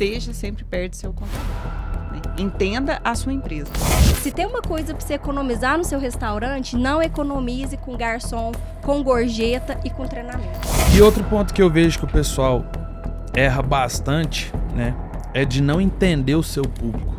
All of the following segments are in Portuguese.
esteja sempre perto do seu contador, né? Entenda a sua empresa. Se tem uma coisa para você economizar no seu restaurante, não economize com garçom, com gorjeta e com treinamento. E outro ponto que eu vejo que o pessoal erra bastante, né, é de não entender o seu público.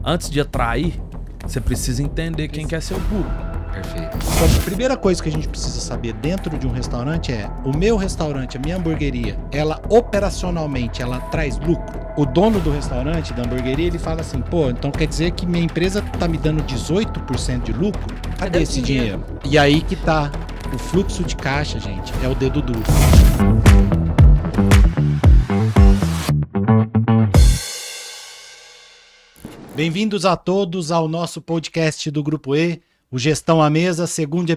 Antes de atrair, você precisa entender quem que é seu público. Perfeito. Então, a primeira coisa que a gente precisa saber dentro de um restaurante é: o meu restaurante, a minha hamburgueria, ela operacionalmente, ela traz lucro? O dono do restaurante, da hamburgueria, ele fala assim: pô, então quer dizer que minha empresa tá me dando 18% de lucro? Cadê esse dinheiro? E aí que tá o fluxo de caixa, gente, é o dedo duro. Bem-vindos a todos ao nosso podcast do Grupo E, o Gestão à Mesa, segundo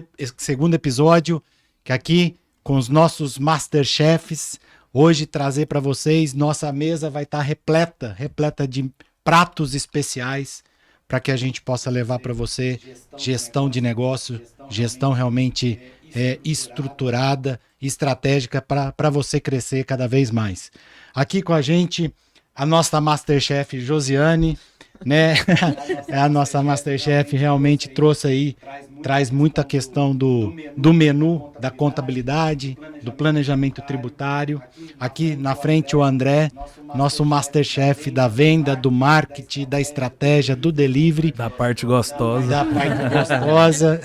episódio, que aqui com os nossos Masterchefs, hoje trazer para vocês, nossa mesa vai estar repleta de pratos especiais para que a gente possa levar para você gestão de negócio, gestão realmente estruturada, estratégica para você crescer cada vez mais. Aqui com a gente, a nossa Masterchef Josiane, né? A nossa Masterchef realmente trouxe aí, traz muita questão do menu, da contabilidade, do planejamento tributário. Aqui na frente o André, nosso Masterchef da venda, do marketing, da estratégia, do delivery. Da parte gostosa. Da parte gostosa.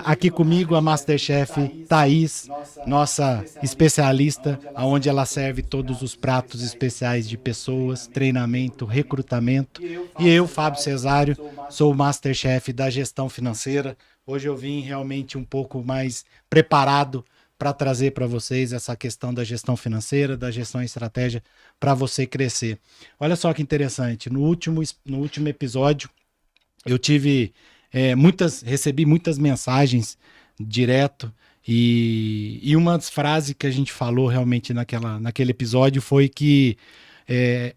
Aqui comigo a Masterchef Thaís, nossa especialista, onde ela serve todos os pratos especiais de pessoas, treinamento, recrutamento. E eu, Fábio Cesário, sou o Masterchef da gestão financeira. Hoje eu vim realmente um pouco mais preparado para trazer para vocês essa questão da gestão financeira, da gestão e estratégia para você crescer. Olha só que interessante, no último episódio eu recebi muitas mensagens direto e uma das frases que a gente falou realmente naquele episódio foi que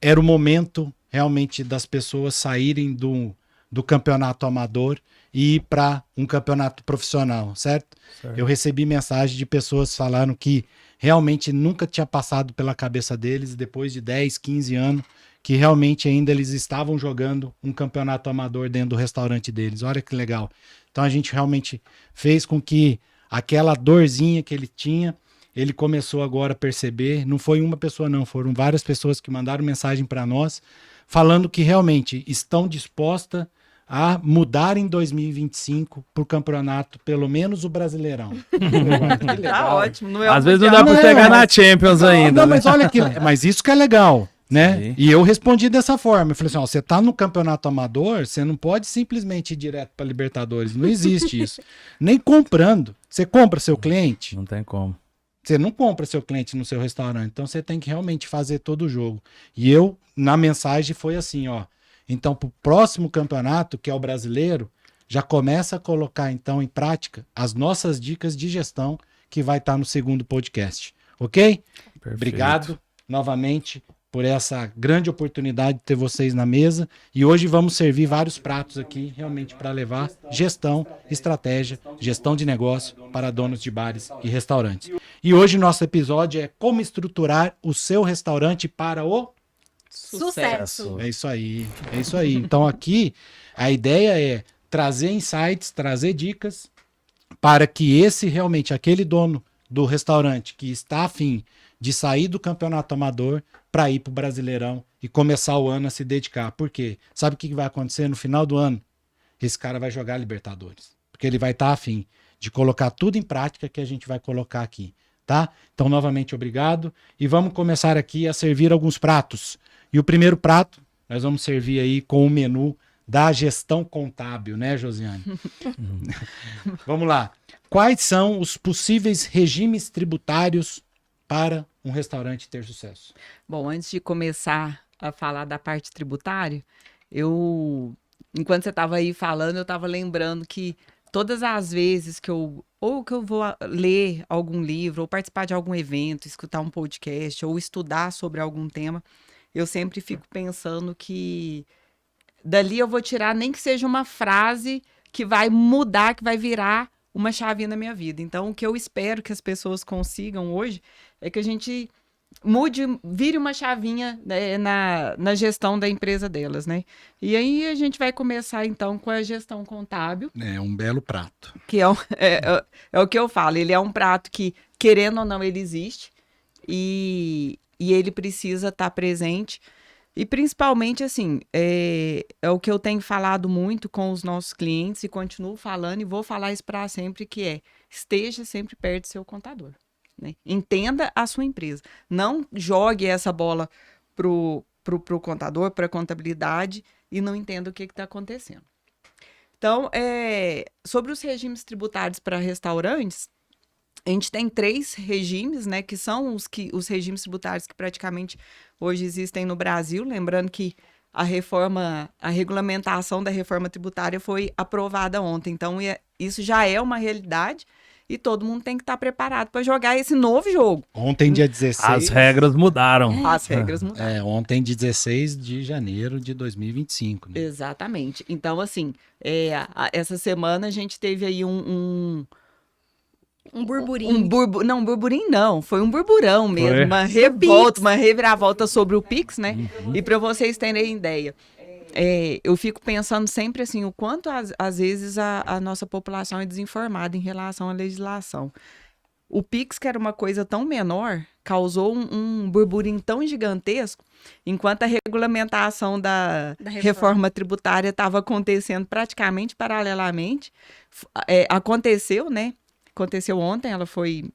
era o momento realmente das pessoas saírem do campeonato amador e ir para um campeonato profissional, certo? Eu recebi mensagem de pessoas falando que realmente nunca tinha passado pela cabeça deles, depois de 10, 15 anos, que realmente ainda eles estavam jogando um campeonato amador dentro do restaurante deles. Olha que legal. Então a gente realmente fez com que aquela dorzinha que ele tinha, ele começou agora a perceber. Não foi uma pessoa não, foram várias pessoas que mandaram mensagem para nós, falando que realmente estão dispostas a mudar em 2025 para o campeonato, pelo menos o Brasileirão. Tá ótimo. Não é Às vezes não dá para chegar na Champions ainda. Não, mas olha que, mas isso que é legal. Né? Sim. E eu respondi dessa forma, eu falei assim, ó, você tá no campeonato amador, você não pode simplesmente ir direto para Libertadores, não existe isso. Nem comprando. Você compra seu cliente? Não tem como. Você não compra seu cliente no seu restaurante, então você tem que realmente fazer todo o jogo. E eu, na mensagem, foi assim, ó, então pro próximo campeonato, que é o brasileiro, já começa a colocar então em prática as nossas dicas de gestão que vai estar no segundo podcast, ok? Perfeito. Obrigado novamente por essa grande oportunidade de ter vocês na mesa. E hoje vamos servir vários pratos aqui, realmente para levar gestão, estratégia, gestão de negócio para donos de bares e restaurantes. E hoje nosso episódio é como estruturar o seu restaurante para o Sucesso! É isso aí, é isso aí. Então aqui a ideia é trazer insights, trazer dicas para que aquele dono do restaurante que está afim de sair do campeonato amador para ir para o Brasileirão e começar o ano a se dedicar. Por quê? Sabe o que vai acontecer no final do ano? Esse cara vai jogar Libertadores. Porque ele vai estar afim de colocar tudo em prática que a gente vai colocar aqui. Tá? Então, novamente, obrigado. E vamos começar aqui a servir alguns pratos. E o primeiro prato, nós vamos servir aí com o menu da gestão contábil, né, Josiane? Vamos lá. Quais são os possíveis regimes tributários para um restaurante ter sucesso? Bom, antes de começar a falar da parte tributária, enquanto você estava aí falando, eu estava lembrando que todas as vezes que eu vou ler algum livro, ou participar de algum evento, escutar um podcast, ou estudar sobre algum tema, eu sempre fico pensando que dali eu vou tirar nem que seja uma frase que vai mudar, que vai virar uma chavinha na minha vida. Então, o que eu espero que as pessoas consigam hoje é que a gente vire uma chavinha, né, na gestão da empresa delas, né? E aí a gente vai começar, então, com a gestão contábil. É um belo prato. Que é o que eu falo, ele é um prato que, querendo ou não, ele existe e ele precisa estar presente. E principalmente, assim, é o que eu tenho falado muito com os nossos clientes e continuo falando e vou falar isso para sempre, que esteja sempre perto do seu contador. Né? Entenda a sua empresa. Não jogue essa bola pro contador, para a contabilidade e não entenda o que está acontecendo. Então, sobre os regimes tributários para restaurantes, a gente tem 3 regimes, né, que são os regimes tributários que praticamente hoje existem no Brasil. Lembrando que a regulamentação da reforma tributária foi aprovada ontem. Então, isso já é uma realidade e todo mundo tem que estar preparado para jogar esse novo jogo. Ontem, dia 16... As regras mudaram. As regras mudaram. Ontem, 16 de janeiro de 2025. Né? Exatamente. Então, assim, essa semana a gente teve aí um burburinho. Não, um burburinho não. Foi um burburão mesmo. Foi. Uma revolta, uma reviravolta sobre o Pix, né? E para vocês terem ideia, eu fico pensando sempre assim, o quanto às vezes a nossa população é desinformada em relação à legislação. O Pix, que era uma coisa tão menor, causou um burburinho tão gigantesco, enquanto a regulamentação da reforma tributária estava acontecendo praticamente paralelamente. Aconteceu, né? Aconteceu ontem, ela foi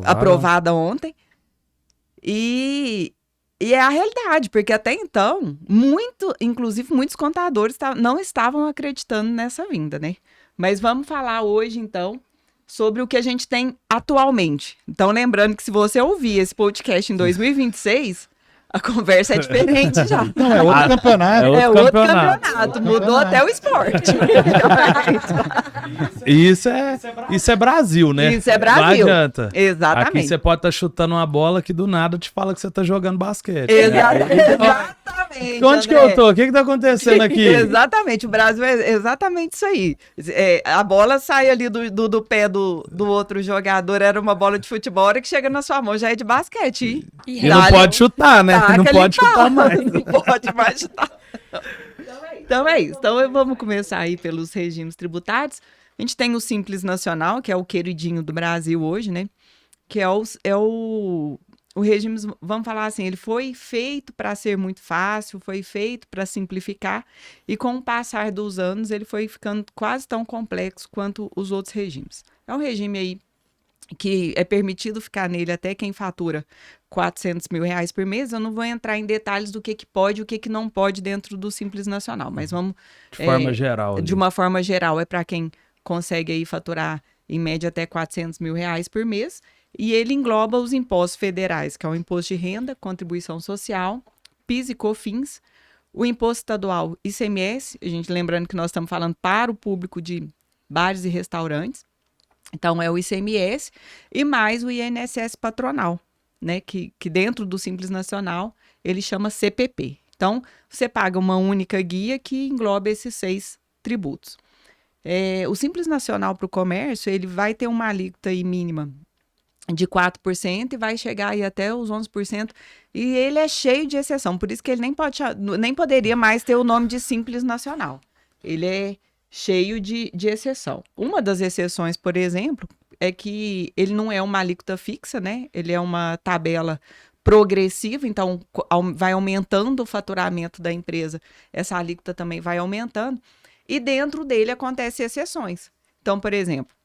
aprovada ontem. E é a realidade, porque até então, inclusive muitos contadores não estavam acreditando nessa vinda, né? Mas vamos falar hoje, então, sobre o que a gente tem atualmente. Então, lembrando que se você ouvir esse podcast em 2026... A conversa é diferente já. Não, é outro campeonato. É outro campeonato. Mudou até o esporte. Isso é Brasil, né? Isso é Brasil. Não adianta. Exatamente. Aqui você pode estar chutando uma bola que do nada te fala que você está jogando basquete. Exatamente. Onde que eu tô? O que tá acontecendo aqui? Exatamente. O Brasil é exatamente isso aí. A bola sai ali do pé do outro jogador, era uma bola de futebol, a hora que chega na sua mão já é de basquete. E não pode chutar, né? Não pode chutar mais. Não pode mais chutar. Então é isso. Então vamos começar aí pelos regimes tributários. A gente tem o Simples Nacional, que é o queridinho do Brasil hoje, né? Que é o regime, vamos falar assim, ele foi feito para ser muito fácil, foi feito para simplificar, e com o passar dos anos ele foi ficando quase tão complexo quanto os outros regimes. É um regime aí que é permitido ficar nele até quem fatura R$400 mil por mês. Eu não vou entrar em detalhes do que pode e o que não pode dentro do Simples Nacional, mas vamos... De forma geral. De uma forma geral, é para quem consegue aí faturar em média até R$400 mil por mês, e ele engloba os impostos federais, que é o Imposto de Renda, Contribuição Social, PIS e COFINS, o Imposto Estadual ICMS, a gente lembrando que nós estamos falando para o público de bares e restaurantes, então é o ICMS, e mais o INSS patronal, né, que dentro do Simples Nacional ele chama CPP. Então, você paga uma única guia que engloba esses 6 tributos. O Simples Nacional para o comércio, ele vai ter uma alíquota aí mínima de 4% e vai chegar aí até os 11%, e ele é cheio de exceção, por isso que ele nem poderia mais ter o nome de Simples Nacional. Ele é cheio de exceção. Uma das exceções, por exemplo, é que ele não é uma alíquota fixa, né? Ele é uma tabela progressiva, então vai aumentando o faturamento da empresa, essa alíquota também vai aumentando, e dentro dele acontecem exceções. Então, por exemplo,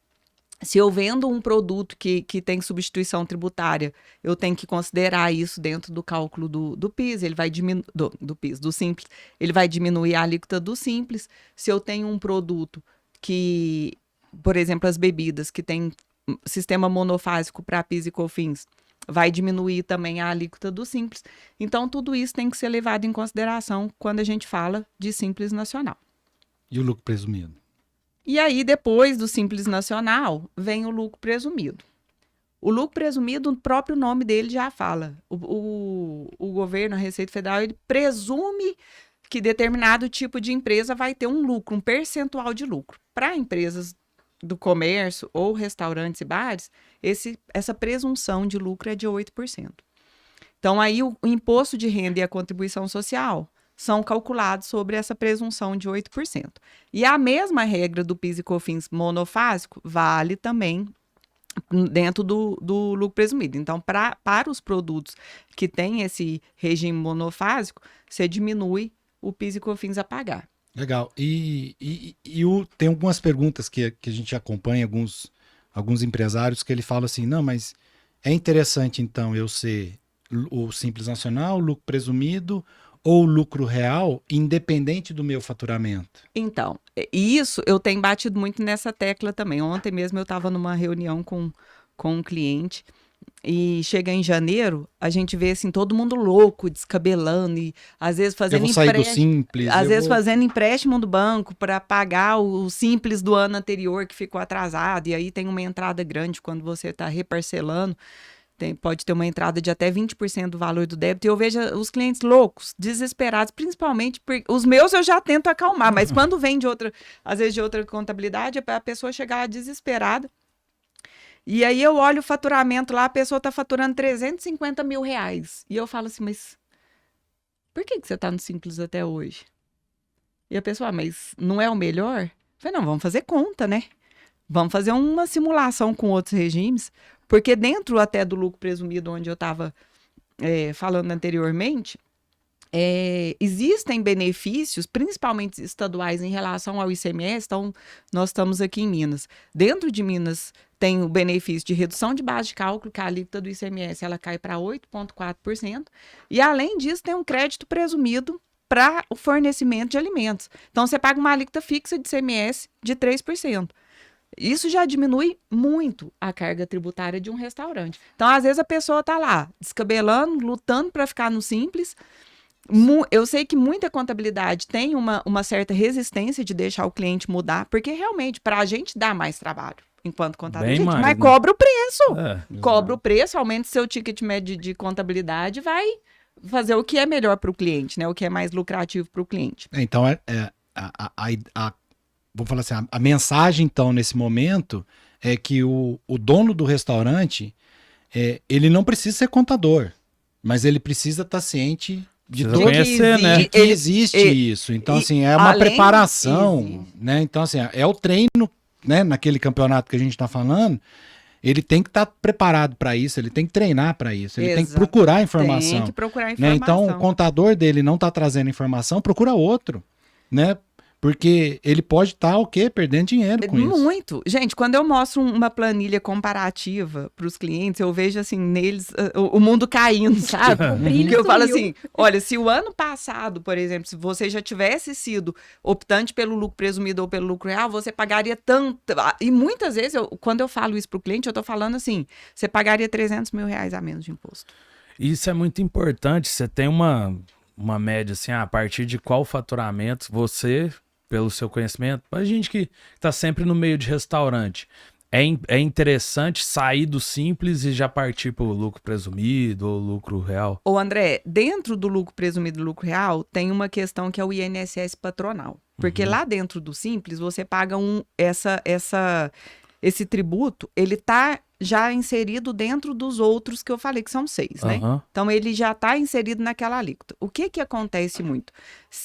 se eu vendo um produto que tem substituição tributária, eu tenho que considerar isso dentro do cálculo do PIS, ele vai diminuir, do Simples, ele vai diminuir a alíquota do Simples. Se eu tenho um produto que, por exemplo, as bebidas, que tem sistema monofásico para PIS e COFINS, vai diminuir também a alíquota do Simples. Então, tudo isso tem que ser levado em consideração quando a gente fala de Simples Nacional. E o lucro presumido? E aí, depois do Simples Nacional, vem o lucro presumido. O lucro presumido, o próprio nome dele já fala. O governo, a Receita Federal, ele presume que determinado tipo de empresa vai ter um lucro, um percentual de lucro. Para empresas do comércio ou restaurantes e bares, essa presunção de lucro é de 8%. Então, aí o imposto de renda e a contribuição social são calculados sobre essa presunção de 8%. E a mesma regra do PIS e COFINS monofásico vale também dentro do lucro presumido. Então, para os produtos que têm esse regime monofásico, você diminui o PIS e COFINS a pagar. Legal. Tem algumas perguntas que a gente acompanha, alguns empresários, que ele fala assim, não, mas é interessante, então, eu ser o Simples Nacional, lucro presumido ou lucro real, independente do meu faturamento? Então, isso eu tenho batido muito nessa tecla também. Ontem mesmo eu estava numa reunião com um cliente e chega em janeiro, a gente vê assim, todo mundo louco, descabelando e às vezes fazendo eu vou sair do Simples. fazendo empréstimo do banco para pagar o Simples do ano anterior que ficou atrasado, e aí tem uma entrada grande quando você está reparcelando. Pode ter uma entrada de até 20% do valor do débito, e eu vejo os clientes loucos, desesperados, principalmente porque os meus eu já tento acalmar, mas quando vem às vezes de outra contabilidade, a pessoa chega lá desesperada, e aí eu olho o faturamento lá, a pessoa está faturando 350 mil reais, e eu falo assim, mas por que você está no Simples até hoje? E a pessoa, mas não é o melhor? Eu falei, não, vamos fazer conta, né? Vamos fazer uma simulação com outros regimes, porque dentro até do lucro presumido, onde eu estava falando anteriormente, existem benefícios, principalmente estaduais, em relação ao ICMS. Então, nós estamos aqui em Minas. Dentro de Minas, tem o benefício de redução de base de cálculo, que a alíquota do ICMS ela cai para 8,4%. E, além disso, tem um crédito presumido para o fornecimento de alimentos. Então, você paga uma alíquota fixa de ICMS de 3%. Isso já diminui muito a carga tributária de um restaurante. Então, às vezes, a pessoa está lá, descabelando, lutando para ficar no Simples. Eu sei que muita contabilidade tem uma certa resistência de deixar o cliente mudar, porque realmente, para a gente dá mais trabalho enquanto contador. Bem mais, mas né? cobra o preço. É. Cobra o preço, aumenta seu ticket médio de contabilidade, vai fazer o que é melhor para o cliente, né? O que é mais lucrativo para o cliente. Então, vamos falar assim, a mensagem, então, nesse momento, é que o dono do restaurante, ele não precisa ser contador, mas ele precisa estar ciente de Precisa tudo conhecer, né? que existe isso. Então, assim, é uma preparação, né? Então, assim, é o treino, né? Naquele campeonato que a gente está falando, ele tem que estar preparado para isso, ele tem que treinar para isso, ele tem que procurar informação. Tem que procurar né? informação. Então, o contador dele não está trazendo informação, procura outro, né? Porque ele pode estar, o quê? Perdendo dinheiro com isso. Muito. Gente, quando eu mostro uma planilha comparativa para os clientes, eu vejo, assim, neles, o mundo caindo, sabe? brilho Que eu falo sumiu. assim, olha, se o ano passado, por exemplo, se você já tivesse sido optante pelo lucro presumido ou pelo lucro real, você pagaria tanto. E muitas vezes, quando eu falo isso para o cliente, eu estou falando assim, você pagaria 300 mil reais a menos de imposto. Isso é muito importante. Você tem uma média, assim, a partir de qual faturamento você, pelo seu conhecimento, a gente que está sempre no meio de restaurante, é interessante sair do Simples e já partir para o lucro presumido ou lucro real? Ô, André, dentro do lucro presumido e do lucro real, tem uma questão que é o INSS patronal. Porque lá dentro do Simples, você paga esse tributo, ele está já inserido dentro dos outros que eu falei, que são 6, né? Então, ele já está inserido naquela alíquota. O que acontece muito?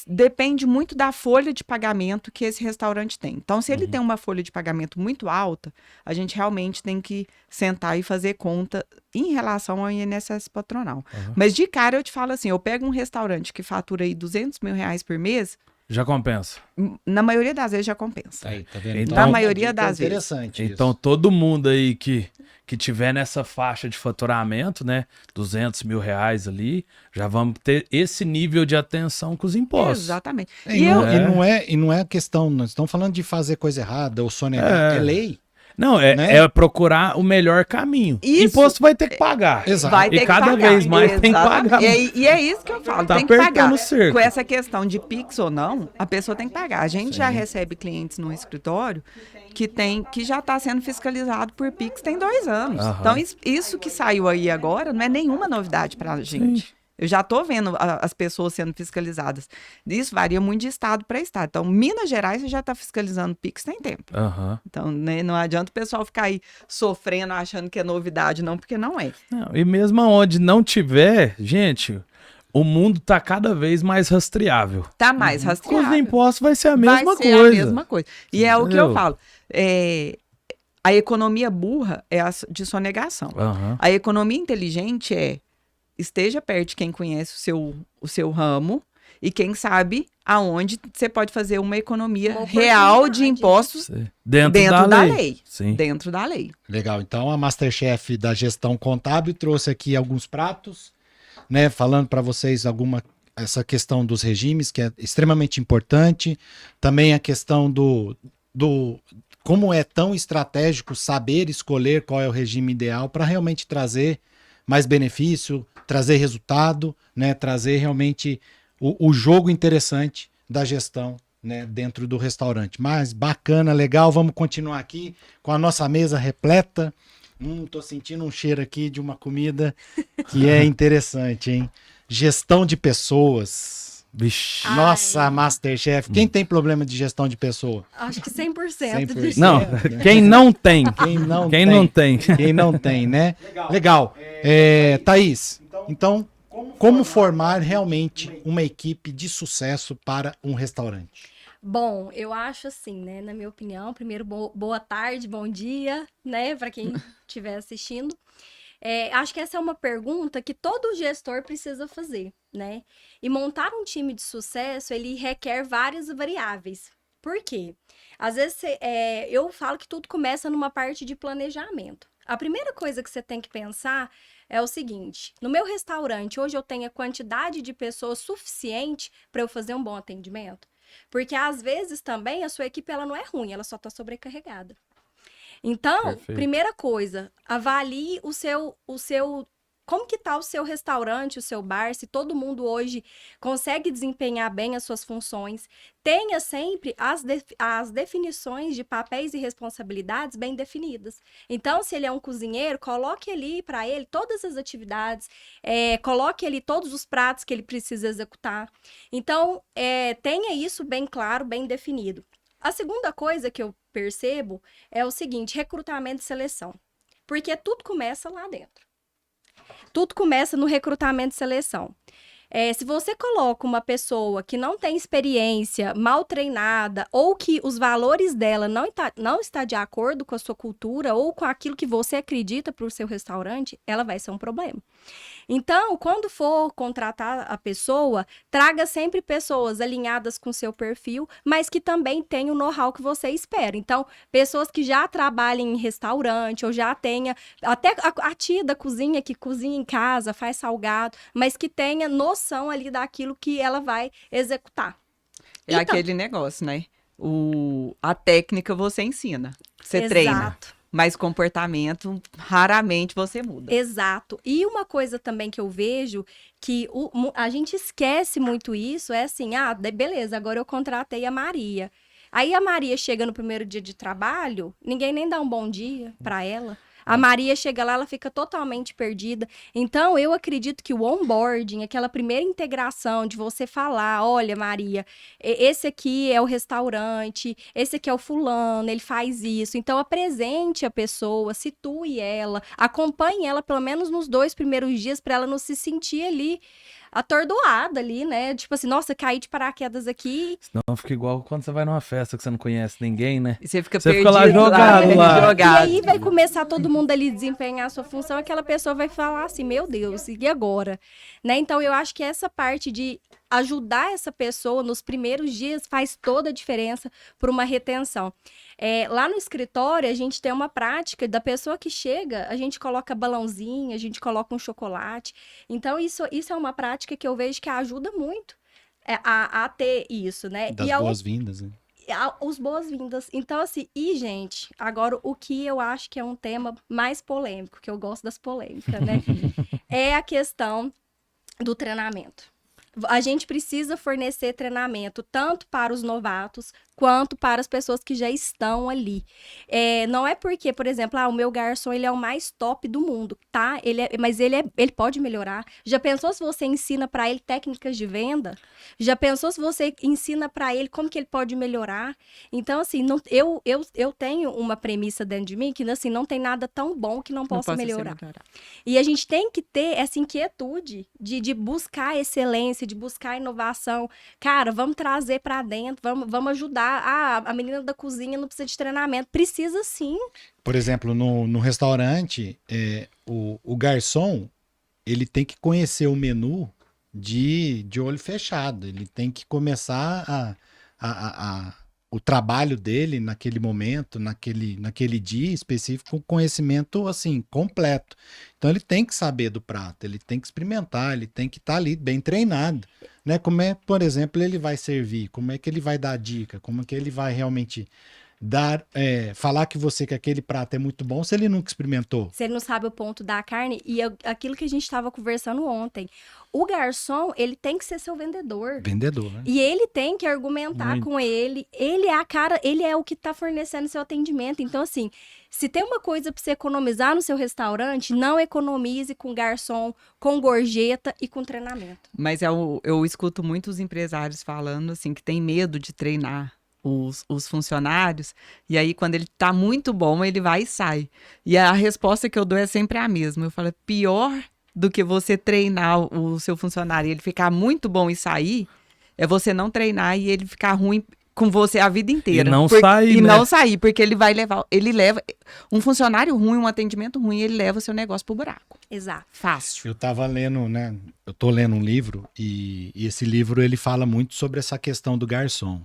Depende muito da folha de pagamento que esse restaurante tem. Então, se ele tem uma folha de pagamento muito alta, a gente realmente tem que sentar e fazer conta em relação ao INSS patronal. Mas, de cara, eu te falo assim, eu pego um restaurante que fatura aí 200 mil reais por mês, Já compensa. na maioria das vezes já compensa. Aí, tá vendo? Então, na maioria das vezes. Interessante isso. Então, todo mundo aí que tiver nessa faixa de faturamento, né, 200 mil reais ali, já vamos ter esse nível de atenção com os impostos. Exatamente. E não é questão, nós estamos falando de fazer coisa errada ou sonegar, é lei. Não, né? é procurar o melhor caminho. Isso. Imposto vai ter que pagar. Exato. Vai ter E que cada pagar. vez mais tem que Exatamente. pagar. E é isso que eu falo, Tá tem que pagar. apertando o cerco. Com essa questão de Pix ou não, a pessoa tem que pagar. A gente já recebe clientes no escritório que já está sendo fiscalizado por Pix tem 2 anos. Aham. Então, isso que saiu aí agora não é nenhuma novidade para a gente. Eu já estou vendo as pessoas sendo fiscalizadas. Isso varia muito de estado para estado. Então, Minas Gerais, você já está fiscalizando o Pix tem tempo. Então, né, não adianta o pessoal ficar aí sofrendo, achando que é novidade, não, porque não é. Não, e mesmo onde não tiver, gente, o mundo tá cada vez mais rastreável. Tá mais Com rastreável. os impostos vai ser a mesma Vai ser coisa. a mesma coisa. E é o que eu falo. A economia burra é a de sonegação. A economia inteligente esteja perto de quem conhece o seu ramo e quem sabe aonde você pode fazer uma economia real de impostos dentro da lei. Sim. Dentro da lei. Legal. Então, a Masterchef da gestão contábil trouxe aqui alguns pratos, né, falando para vocês essa questão dos regimes, que é extremamente importante. Também a questão do como é tão estratégico saber escolher qual é o regime ideal para realmente trazer mais benefício, trazer resultado, né, trazer realmente o jogo interessante da gestão, né, dentro do restaurante. Mas bacana, legal, vamos continuar aqui com a nossa mesa repleta. Tô sentindo um cheiro aqui de uma comida que é interessante, hein? Gestão de pessoas. Vixe. Nossa, Masterchef. Quem tem problema de gestão de pessoa? Acho que 100%. 100%. Não, quem não tem. Quem não tem, né? Legal. Thaís, então, como formar realmente uma equipe de sucesso para um restaurante? Bom, eu acho assim, né, na minha opinião, primeiro, boa tarde, bom dia, né, para quem estiver assistindo. Acho que essa é uma pergunta que todo gestor precisa fazer, né? E montar um time de sucesso, ele requer várias variáveis. Por quê? Às vezes, eu falo que tudo começa numa parte de planejamento. A primeira coisa que você tem que pensar é o seguinte: no meu restaurante, hoje eu tenho a quantidade de pessoas suficiente para eu fazer um bom atendimento? Porque, às vezes, também, a sua equipe ela não é ruim, ela só está sobrecarregada. Então, Perfeito. Primeira coisa, avalie o seu como que tá o seu restaurante, o seu bar, se todo mundo hoje consegue desempenhar bem as suas funções. Tenha sempre as definições de papéis e responsabilidades bem definidas. Então, se ele é um cozinheiro, coloque ali para ele todas as atividades, coloque ali todos os pratos que ele precisa executar. Então, tenha isso bem claro, bem definido. A segunda coisa que eu percebo é o seguinte: recrutamento e seleção. Porque tudo começa lá dentro. Tudo começa no recrutamento e seleção. Se você coloca uma pessoa que não tem experiência, mal treinada, ou que os valores dela não está de acordo com a sua cultura ou com aquilo que você acredita para o seu restaurante, ela vai ser um problema. Então, quando for contratar a pessoa, traga sempre pessoas alinhadas com o seu perfil, mas que também tenham o know-how que você espera. Então, pessoas que já trabalhem em restaurante, ou já tenha, até a tia da cozinha, que cozinha em casa, faz salgado, mas que tenha noção ali daquilo que ela vai executar. Então, aquele negócio, né? A técnica você ensina, você treina. Mas comportamento, raramente você muda. Exato. E uma coisa também que eu vejo, que a gente esquece muito isso, é assim, beleza, agora eu contratei a Maria. Aí a Maria chega no primeiro dia de trabalho, ninguém nem dá um bom dia para ela. A Maria chega lá, ela fica totalmente perdida. Então, eu acredito que o onboarding, aquela primeira integração de você falar: olha, Maria, esse aqui é o restaurante, esse aqui é o fulano, ele faz isso. Então, apresente a pessoa, situe ela, acompanhe ela pelo menos nos 2 primeiros dias para ela não se sentir ali atordoada ali, né? Tipo assim, nossa, caí de paraquedas aqui. Senão fica igual quando você vai numa festa que você não conhece ninguém, né? E você fica perdido. Fica lá jogado lá. E aí vai começar todo mundo ali desempenhar a sua função, aquela pessoa vai falar assim, meu Deus, e agora? Né? Então, eu acho que essa parte de ajudar essa pessoa nos primeiros dias faz toda a diferença para uma retenção. Lá no escritório, a gente tem uma prática da pessoa que chega, a gente coloca balãozinho, a gente coloca um chocolate. Então, isso é uma prática que eu vejo que ajuda muito a ter isso, né? Das boas-vindas, né? Os boas-vindas. Então, assim, gente, agora o que eu acho que é um tema mais polêmico, que eu gosto das polêmicas, né? É a questão do treinamento. A gente precisa fornecer treinamento tanto para os novatos quanto para as pessoas que já estão ali. Não é porque, por exemplo, o meu garçom ele é o mais top do mundo, tá? Mas ele pode melhorar. Já pensou se você ensina para ele técnicas de venda? Já pensou se você ensina para ele como que ele pode melhorar? Então, assim, eu tenho uma premissa dentro de mim que, assim, não tem nada tão bom que não possa melhorar. E a gente tem que ter essa inquietude de buscar excelência, de buscar inovação. Cara, vamos trazer para dentro, vamos ajudar. A menina da cozinha não precisa de treinamento. Precisa sim. Por exemplo, no restaurante, o garçom, ele tem que conhecer o menu de olho fechado. Ele tem que começar o trabalho dele naquele momento, naquele dia específico, com conhecimento assim, completo. Então ele tem que saber do prato, ele tem que experimentar, ele tem que estar ali bem treinado. Né? Como é, por exemplo, ele vai servir, como é que ele vai dar dica, como é que ele vai realmente falar que aquele prato é muito bom se ele nunca experimentou. Se ele não sabe o ponto da carne, e aquilo que a gente estava conversando ontem, o garçom, ele tem que ser seu vendedor. Vendedor, né? E ele tem que argumentar com ele. Ele é a cara, ele é o que está fornecendo seu atendimento. Então, assim, se tem uma coisa para você economizar no seu restaurante, não economize com garçom, com gorjeta e com treinamento. Mas eu escuto muitos empresários falando, assim, que tem medo de treinar os funcionários, e aí quando ele tá muito bom, ele vai e sai. E a resposta que eu dou é sempre a mesma. Eu falo, pior do que você treinar o seu funcionário e ele ficar muito bom e sair, é você não treinar e ele ficar ruim com você a vida inteira. E não sair, E né? não sair, porque ele leva um funcionário ruim, um atendimento ruim, ele leva o seu negócio pro buraco. Exato. Fácil. Eu tava lendo, né? Eu tô lendo um livro e esse livro ele fala muito sobre essa questão do garçom.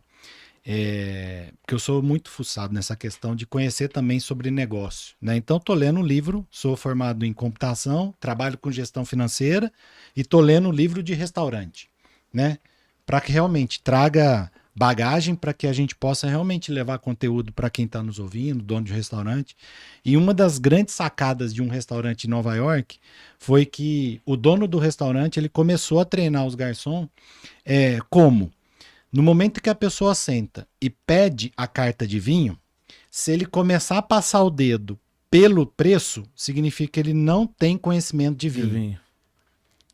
Porque eu sou muito fuçado nessa questão de conhecer também sobre negócio, né? Então, tô lendo um livro, sou formado em computação, trabalho com gestão financeira e tô lendo um livro de restaurante, né? Para que realmente traga bagagem para que a gente possa realmente levar conteúdo para quem está nos ouvindo, dono de restaurante. E uma das grandes sacadas de um restaurante em Nova York foi que o dono do restaurante ele começou a treinar os garçons como? No momento que a pessoa senta e pede a carta de vinho, se ele começar a passar o dedo pelo preço, significa que ele não tem conhecimento de vinho.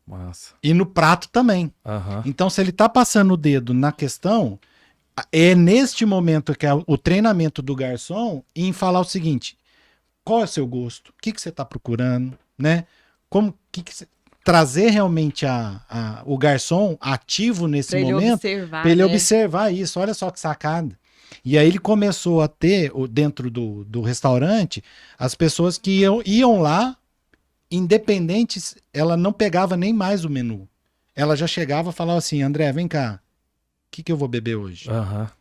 Massa. E no prato também. Aham. Então, se ele está passando o dedo na questão, é neste momento que é o treinamento do garçom em falar o seguinte: qual é o seu gosto? O que você está procurando? Né? Trazer realmente o garçom ativo nesse momento para ele observar isso. Olha só que sacada. E aí ele começou a ter, dentro do restaurante, as pessoas que iam lá, independentes, ela não pegava nem mais o menu. Ela já chegava e falava assim: André, vem cá, o que eu vou beber hoje? Aham.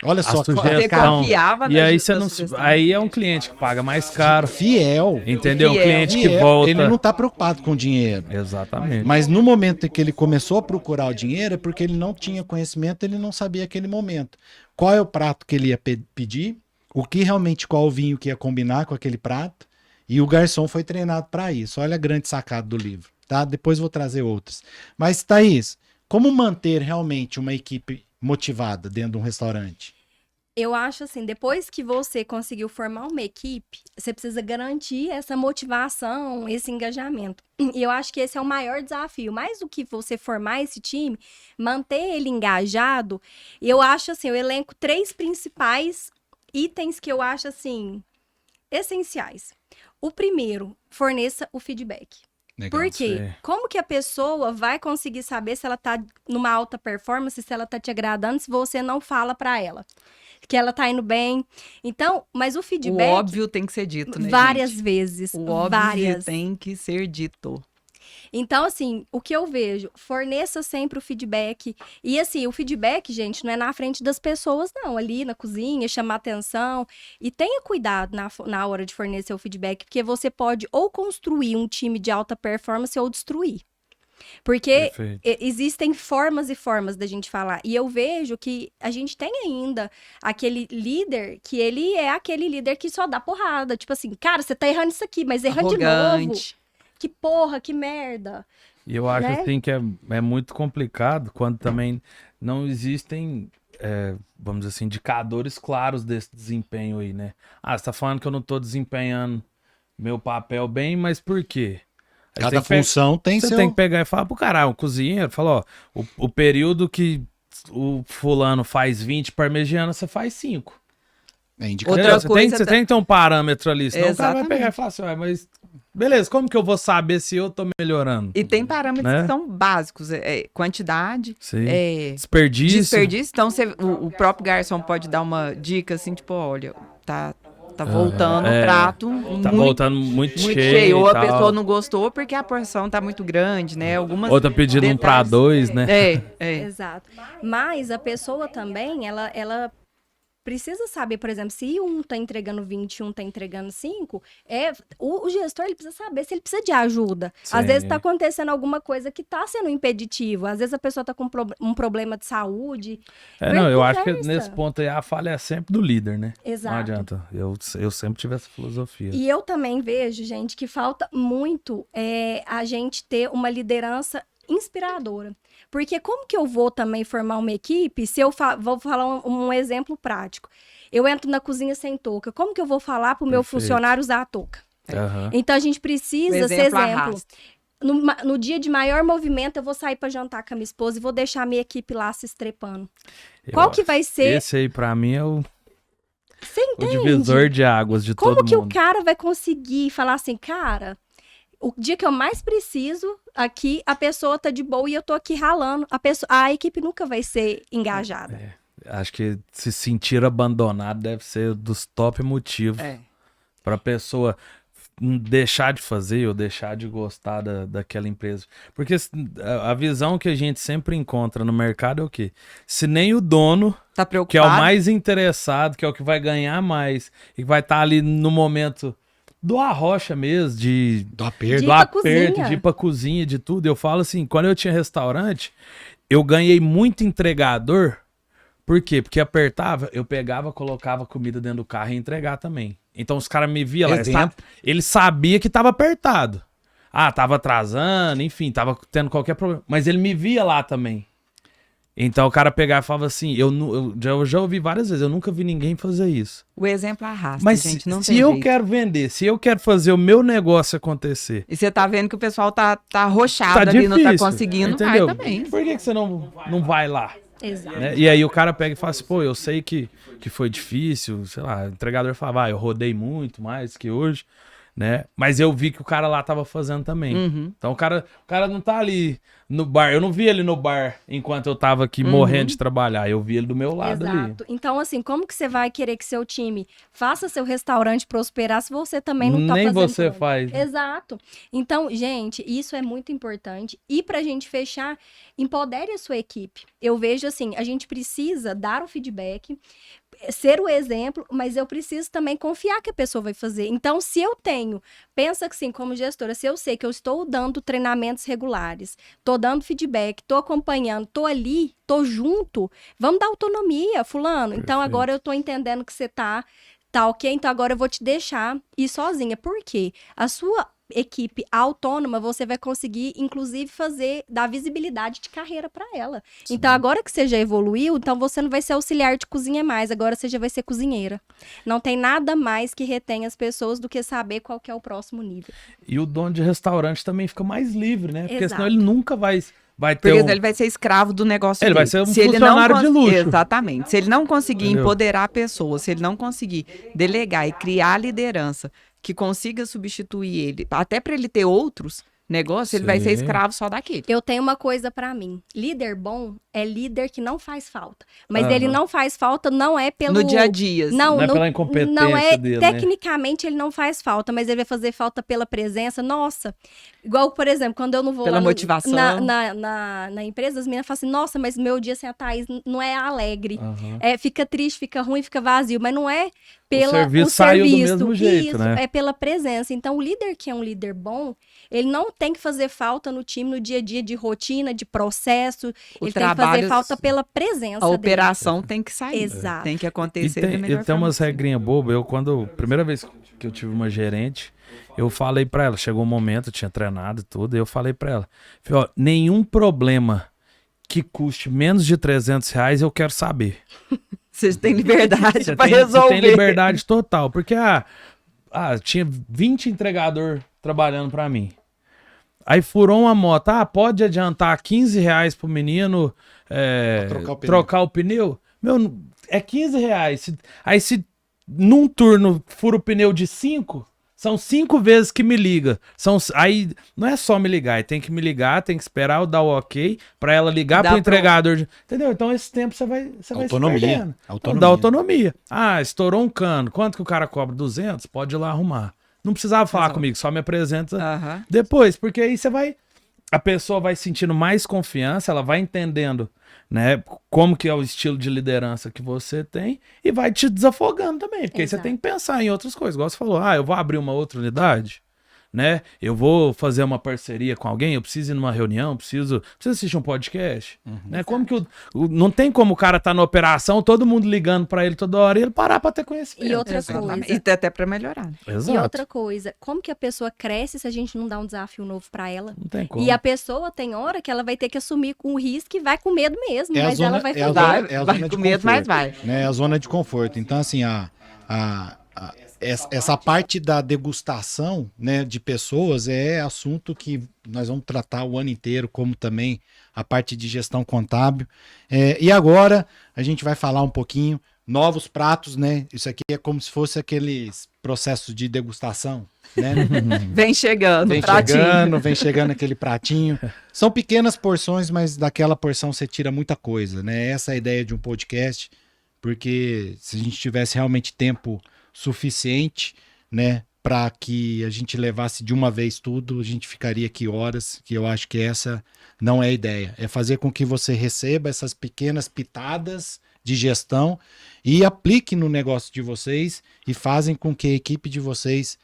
Olha só, Você confiava E aí você não. sugestão. Aí é um cliente que paga mais caro. fiel. Entendeu? Fiel. O cliente que Fiel. volta. Ele não está preocupado com dinheiro. Exatamente. Mas no momento em que ele começou a procurar o dinheiro, é porque ele não tinha conhecimento, ele não sabia aquele momento. Qual é o prato que ele ia pedir, qual o vinho que ia combinar com aquele prato, e o garçom foi treinado para isso. Olha a grande sacada do livro, tá? Depois vou trazer outras. Mas, Thaís, como manter realmente uma equipe motivada dentro de um restaurante? Eu acho assim, depois que você conseguiu formar uma equipe, você precisa garantir essa motivação, esse engajamento. E eu acho que esse é o maior desafio. Mais do que você formar esse time, manter ele engajado, eu acho assim, eu elenco 3 principais itens que eu acho assim, essenciais. O primeiro, forneça o feedback. Legal. Por quê? Sei. Como que a pessoa vai conseguir saber se ela tá numa alta performance, se ela tá te agradando, se você não fala pra ela que ela tá indo bem? Então, mas o feedback... O óbvio tem que ser dito, né, várias gente? vezes. O óbvio várias. tem que ser dito. Então, assim, o que eu vejo, forneça sempre o feedback. E, assim, o feedback, gente, não é na frente das pessoas, não. Ali na cozinha, chamar atenção. E tenha cuidado na hora de fornecer o feedback, porque você pode ou construir um time de alta performance ou destruir. Porque Perfeito. existem formas e formas da gente falar. E eu vejo que a gente tem ainda aquele líder que ele é aquele líder que só dá porrada. Tipo assim, cara, você tá errando isso aqui, mas errando de novo. Arrogante. Que porra, que merda. E eu acho né? assim que é muito complicado quando também não existem vamos dizer assim, indicadores claros desse desempenho aí, né? Ah, você tá falando que eu não tô desempenhando meu papel bem, mas por quê? Aí Cada função tem você seu... tem que pegar e falar pro cara, o cozinheiro, fala, ó, o período que o fulano faz 20 parmegiana, você faz 5. É indicador. Outra Você coisa tem que ter um parâmetro ali, senão o cara vai Exatamente. pegar e falar assim, mas beleza, como que eu vou saber se eu tô melhorando? E tem parâmetros Né? que são básicos, quantidade, Sim. é, Desperdício. desperdício. Então, o próprio garçom pode dar uma dica assim, tipo, olha, tá voltando o prato Tá muito, voltando muito muito cheio. cheio. Ou e a tal. pessoa não gostou porque a porção tá muito grande, né? Algumas Outra pedindo um pra detalhes- 2, né? Exato. Mas a pessoa também, ela precisa saber, por exemplo, se um tá entregando 20 e um tá entregando 5, o gestor ele precisa saber se ele precisa de ajuda. Sim. Às vezes tá acontecendo alguma coisa que tá sendo impeditivo. Às vezes a pessoa tá com um problema de saúde. Não, eu acho que Conversa. nesse ponto aí a falha é sempre do líder, né? Exato. Não adianta. Eu sempre tive essa filosofia. E eu também vejo, gente, que falta muito a gente ter uma liderança inspiradora. Porque como que eu vou também formar uma equipe se eu vou falar um exemplo prático? Eu entro na cozinha sem touca. Como que eu vou falar para o meu Perfeito. funcionário usar a touca? Aham. Então a gente O precisa ser exemplo exemplo. arrasta. No dia de maior movimento, eu vou sair para jantar com a minha esposa e vou deixar a minha equipe lá se estrepando. Qual que vai ser? Esse aí, pra mim, é o Você entende? divisor de águas de Como todo que mundo. o cara vai conseguir falar assim, cara, o dia que eu mais preciso aqui, a pessoa tá de boa e eu tô aqui ralando. A equipe nunca vai ser engajada. Acho que se sentir abandonado deve ser dos top motivos É. pra pessoa deixar de fazer ou deixar de gostar daquela empresa. Porque a visão que a gente sempre encontra no mercado é o quê? Se nem o dono, Tá que é o preocupado? mais interessado, que é o que vai ganhar mais, e que vai estar ali no momento do arrocha mesmo, Do aperto. De do ir pra aperto, cozinha. de ir pra cozinha, de tudo. Eu falo assim, quando eu tinha restaurante, eu ganhei muito entregador. Por quê? Porque apertava, eu pegava, colocava comida dentro do carro e ia entregar também. Então os caras me viam lá. Exemplo. Ele sabia que tava apertado. Ah, tava atrasando, enfim, tava tendo qualquer problema. Mas ele me via lá também. Então o cara pegava e falava assim, eu já ouvi várias vezes, eu nunca vi ninguém fazer isso. O exemplo arrasta, Mas gente, não se tem eu jeito. quero vender, se eu quero fazer o meu negócio acontecer, E você tá vendo que o pessoal tá arrochado tá ali, difícil. não tá conseguindo, entendeu? vai também. Por que você não vai lá? Exato. Né? E aí o cara pega e fala assim, pô, eu sei que foi difícil, sei lá, o entregador fala, eu rodei muito mais que hoje, né? Mas eu vi que o cara lá tava fazendo também. Uhum. Então o cara não tá ali no bar, eu não vi ele no bar enquanto eu tava aqui morrendo de trabalhar, eu vi ele do meu lado ali. Exato. Então, assim, como que você vai querer que seu time faça seu restaurante prosperar se você também não tá Nem fazendo você tudo? faz. Exato. Então, gente, isso é muito importante. E pra gente fechar, empodere a sua equipe. Eu vejo assim, a gente precisa dar o feedback, ser o exemplo, mas eu preciso também confiar que a pessoa vai fazer. Então, se eu pensa que assim, como gestora, se eu sei que eu estou dando treinamentos regulares, tô dando feedback, tô acompanhando, tô ali, tô junto, vamos dar autonomia, fulano. Então, Perfeito. agora eu tô entendendo que você tá ok, então agora eu vou te deixar ir sozinha. Por quê? A sua equipe autônoma, você vai conseguir, inclusive, dar visibilidade de carreira para ela. Sim. Então, agora que você já evoluiu, então você não vai ser auxiliar de cozinha mais, agora você já vai ser cozinheira. Não tem nada mais que retém as pessoas do que saber qual que é o próximo nível. E o dono de restaurante também fica mais livre, né? Porque senão Exato. ele nunca vai ter Porque ele vai ser escravo do negócio Ele dele. vai ser um Se ele funcionário de luxo. Exatamente. Se ele não conseguir Entendeu? empoderar a pessoa, se ele não conseguir delegar e criar liderança que consiga substituir ele, até para ele ter outros negócios, ele vai ser Sim. escravo só daquele. Eu tenho uma coisa pra mim. Líder bom é líder que não faz falta. Mas Aham. ele não faz falta, não é pelo... No dia a dia. assim. Não é pela incompetência não é, dele, né? tecnicamente ele não faz falta, mas ele vai fazer falta pela presença. Nossa, igual, por exemplo, quando eu não vou Pela lá motivação. na empresa, as meninas falam assim, nossa, mas meu dia sem a Thaís não é alegre. Aham. Fica triste, fica ruim, fica vazio, mas não é O serviço saiu do mesmo jeito, isso, né? é pela presença. Então, o líder que é um líder bom, ele não tem que fazer falta no time no dia a dia de rotina, de processo. O ele trabalho- tem que fazer falta pela presença A dele. operação tem que sair. Exato. Tem que E acontecer da tem, melhor e tem forma umas possível. regrinhas bobas. Primeira vez que eu tive uma gerente, eu falei pra ela, chegou um momento, eu tinha treinado e tudo, e eu falei pra ela, falei, ó, nenhum problema que custe menos de R$300, eu quero saber. Você tem liberdade Você para tem, resolver. você tem liberdade total. Porque tinha 20 entregador trabalhando para mim. Aí furou uma moto. Pode adiantar R$15 pro menino trocar o pneu? Meu, é R$15. Aí se num turno fura o pneu de 5, são 5 vezes que me liga. Aí não é só me ligar, tem que me ligar, tem que esperar eu dar o ok pra ela ligar pro entregador. Entendeu? Então esse tempo você vai se perdendo. Então, dá autonomia. Estourou um cano. Quanto que o cara cobra? 200? Pode ir lá arrumar. Não precisava falar comigo, só me apresenta depois, porque aí a pessoa vai sentindo mais confiança, ela vai entendendo, né, como que é o estilo de liderança que você tem e vai te desafogando também, porque aí você tem que pensar em outras coisas, igual você falou, eu vou abrir uma outra unidade, né, eu vou fazer uma parceria com alguém, eu preciso ir numa reunião, preciso assistir um podcast, né, como que não tem como o cara tá na operação, todo mundo ligando pra ele toda hora e ele parar pra ter conhecimento. E outra coisa. E até pra melhorar. Né? Exato. E outra coisa, como que a pessoa cresce se a gente não dá um desafio novo pra ela? Não tem como. E a pessoa tem hora que ela vai ter que assumir com o risco e vai com medo mesmo, mas ela vai fazer. Vai com medo, mas vai. Né, a zona de conforto. Então, assim, essa parte da degustação, né, de pessoas é assunto que nós vamos tratar o ano inteiro, como também a parte de gestão contábil. E agora a gente vai falar um pouquinho novos pratos, né? Isso aqui é como se fosse aqueles processos de degustação, né? Vem chegando aquele pratinho. São pequenas porções, mas daquela porção você tira muita coisa, né? Essa é a ideia de um podcast, porque se a gente tivesse realmente tempo suficiente, né, para que a gente levasse de uma vez tudo, a gente ficaria aqui horas, que eu acho que essa não é a ideia. É fazer com que você receba essas pequenas pitadas de gestão e aplique no negócio de vocês e fazem com que a equipe de vocês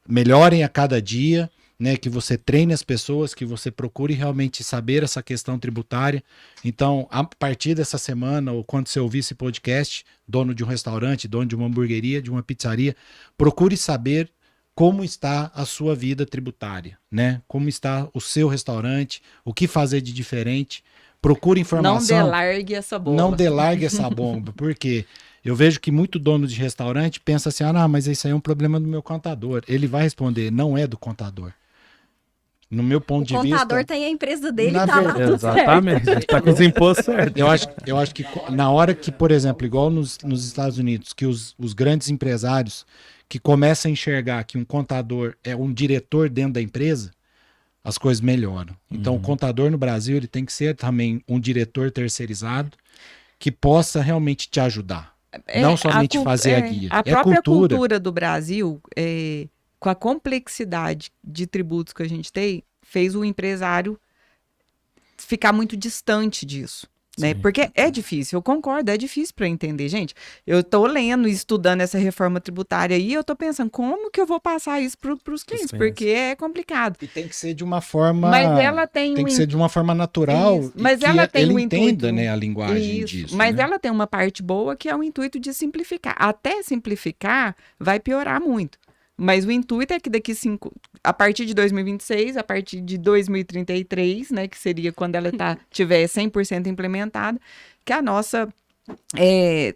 melhorem a cada dia, né, que você treine as pessoas, que você procure realmente saber essa questão tributária. Então, a partir dessa semana, ou quando você ouvir esse podcast, dono de um restaurante, dono de uma hamburgueria, de uma pizzaria, procure saber como está a sua vida tributária, né? Como está o seu restaurante, o que fazer de diferente. Procure informação. Não delargue essa bomba. Não delargue essa bomba, porque eu vejo que muito dono de restaurante pensa assim, mas isso aí é um problema do meu contador. Ele vai responder, não é do contador. No meu ponto de vista... O contador tem a empresa dele e tá lá tudo exatamente, certo. Tá com os impostos certos. Eu acho que na hora que, por exemplo, igual nos Estados Unidos, que os grandes empresários que começam a enxergar que um contador é um diretor dentro da empresa, as coisas melhoram. Então, o contador no Brasil ele tem que ser também um diretor terceirizado que possa realmente te ajudar. Não somente fazer a guia. A própria cultura do Brasil... com a complexidade de tributos que a gente tem, fez o empresário ficar muito distante disso, né? Porque é difícil, eu concordo, é difícil para entender. Gente, eu estou lendo e estudando essa reforma tributária e eu estou pensando, como que eu vou passar isso para os clientes? Porque é complicado. E tem que ser de uma forma... Mas ela tem que ser de uma forma natural. Isso. Mas que ela tem ele um entenda, intuito, né, a linguagem disso. Mas né? ela tem uma parte boa que é o intuito de simplificar. Até simplificar vai piorar muito. Mas o intuito é que a partir de 2026, a partir de 2033, né, que seria quando ela tiver 100% implementada, que a nossa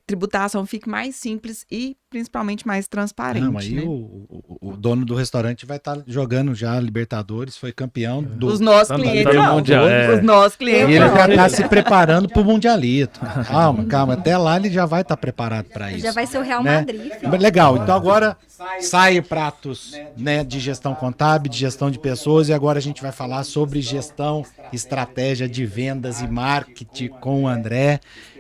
tributação fique mais simples e principalmente mais transparente. Aí né? o dono do restaurante vai estar jogando já Libertadores, foi campeão Os nossos clientes. Os nossos clientes. E ele já está se preparando para o Mundialito. Calma, até lá ele já vai estar preparado para isso. Já vai ser o Real Madrid. Legal, então agora sai pratos, né, de gestão contábil, de gestão de pessoas, e agora a gente vai falar sobre gestão, estratégia de vendas e marketing com o André,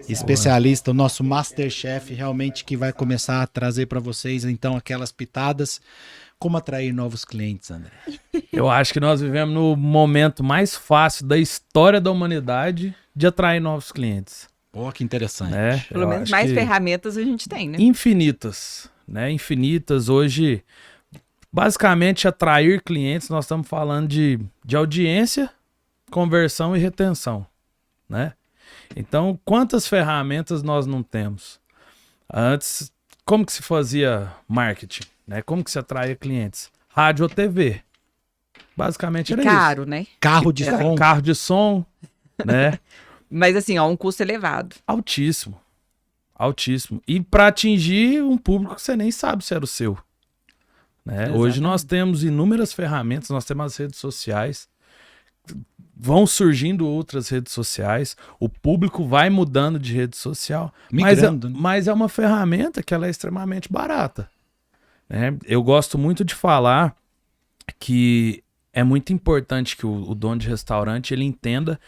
especialista, o nosso Masterchef, realmente que vai começar a trazer para vocês, então, aquelas pitadas. Como atrair novos clientes, André? Eu acho que nós vivemos no momento mais fácil da história da humanidade de atrair novos clientes. Pô, que interessante. Né? Pelo menos mais ferramentas a gente tem, né? Infinitas, né? Infinitas. Hoje, basicamente, atrair clientes, nós estamos falando de audiência, conversão e retenção, né? Então, quantas ferramentas nós não temos? Antes, como que se fazia marketing? Né? Como que se atraía clientes? Rádio ou TV. Basicamente era caro, isso. Né? Carro de som. Carro de som. né? Mas assim, ó, um custo elevado. Altíssimo. Altíssimo. E para atingir um público que você nem sabe se era o seu. Né? Hoje nós temos inúmeras ferramentas, nós temos as redes sociais, vão surgindo outras redes sociais, o público vai mudando de rede social, Migrando, né? mas é uma ferramenta que ela é extremamente barata. Né? Eu gosto muito de falar que é muito importante que o dono de restaurante ele entenda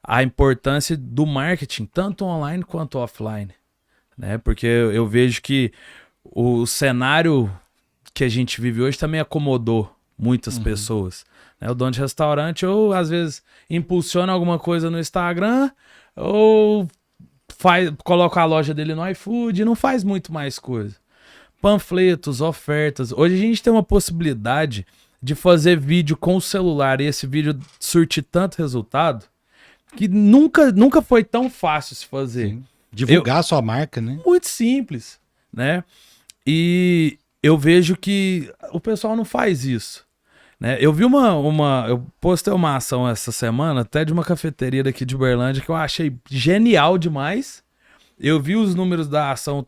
a importância do marketing, tanto online quanto offline. Né? Porque eu vejo que o cenário que a gente vive hoje também acomodou muitas pessoas. Né? O dono de restaurante ou às vezes impulsiona alguma coisa no Instagram ou coloca a loja dele no iFood e não faz muito mais coisa. Panfletos, ofertas. Hoje a gente tem uma possibilidade de fazer vídeo com o celular e esse vídeo surtir tanto resultado que nunca foi tão fácil se fazer. Sim. Divulgar a sua marca, né? Muito simples, né? E eu vejo que o pessoal não faz isso, né? Eu vi eu postei uma ação essa semana, até de uma cafeteria daqui de Uberlândia, que eu achei genial demais. Eu vi os números da ação,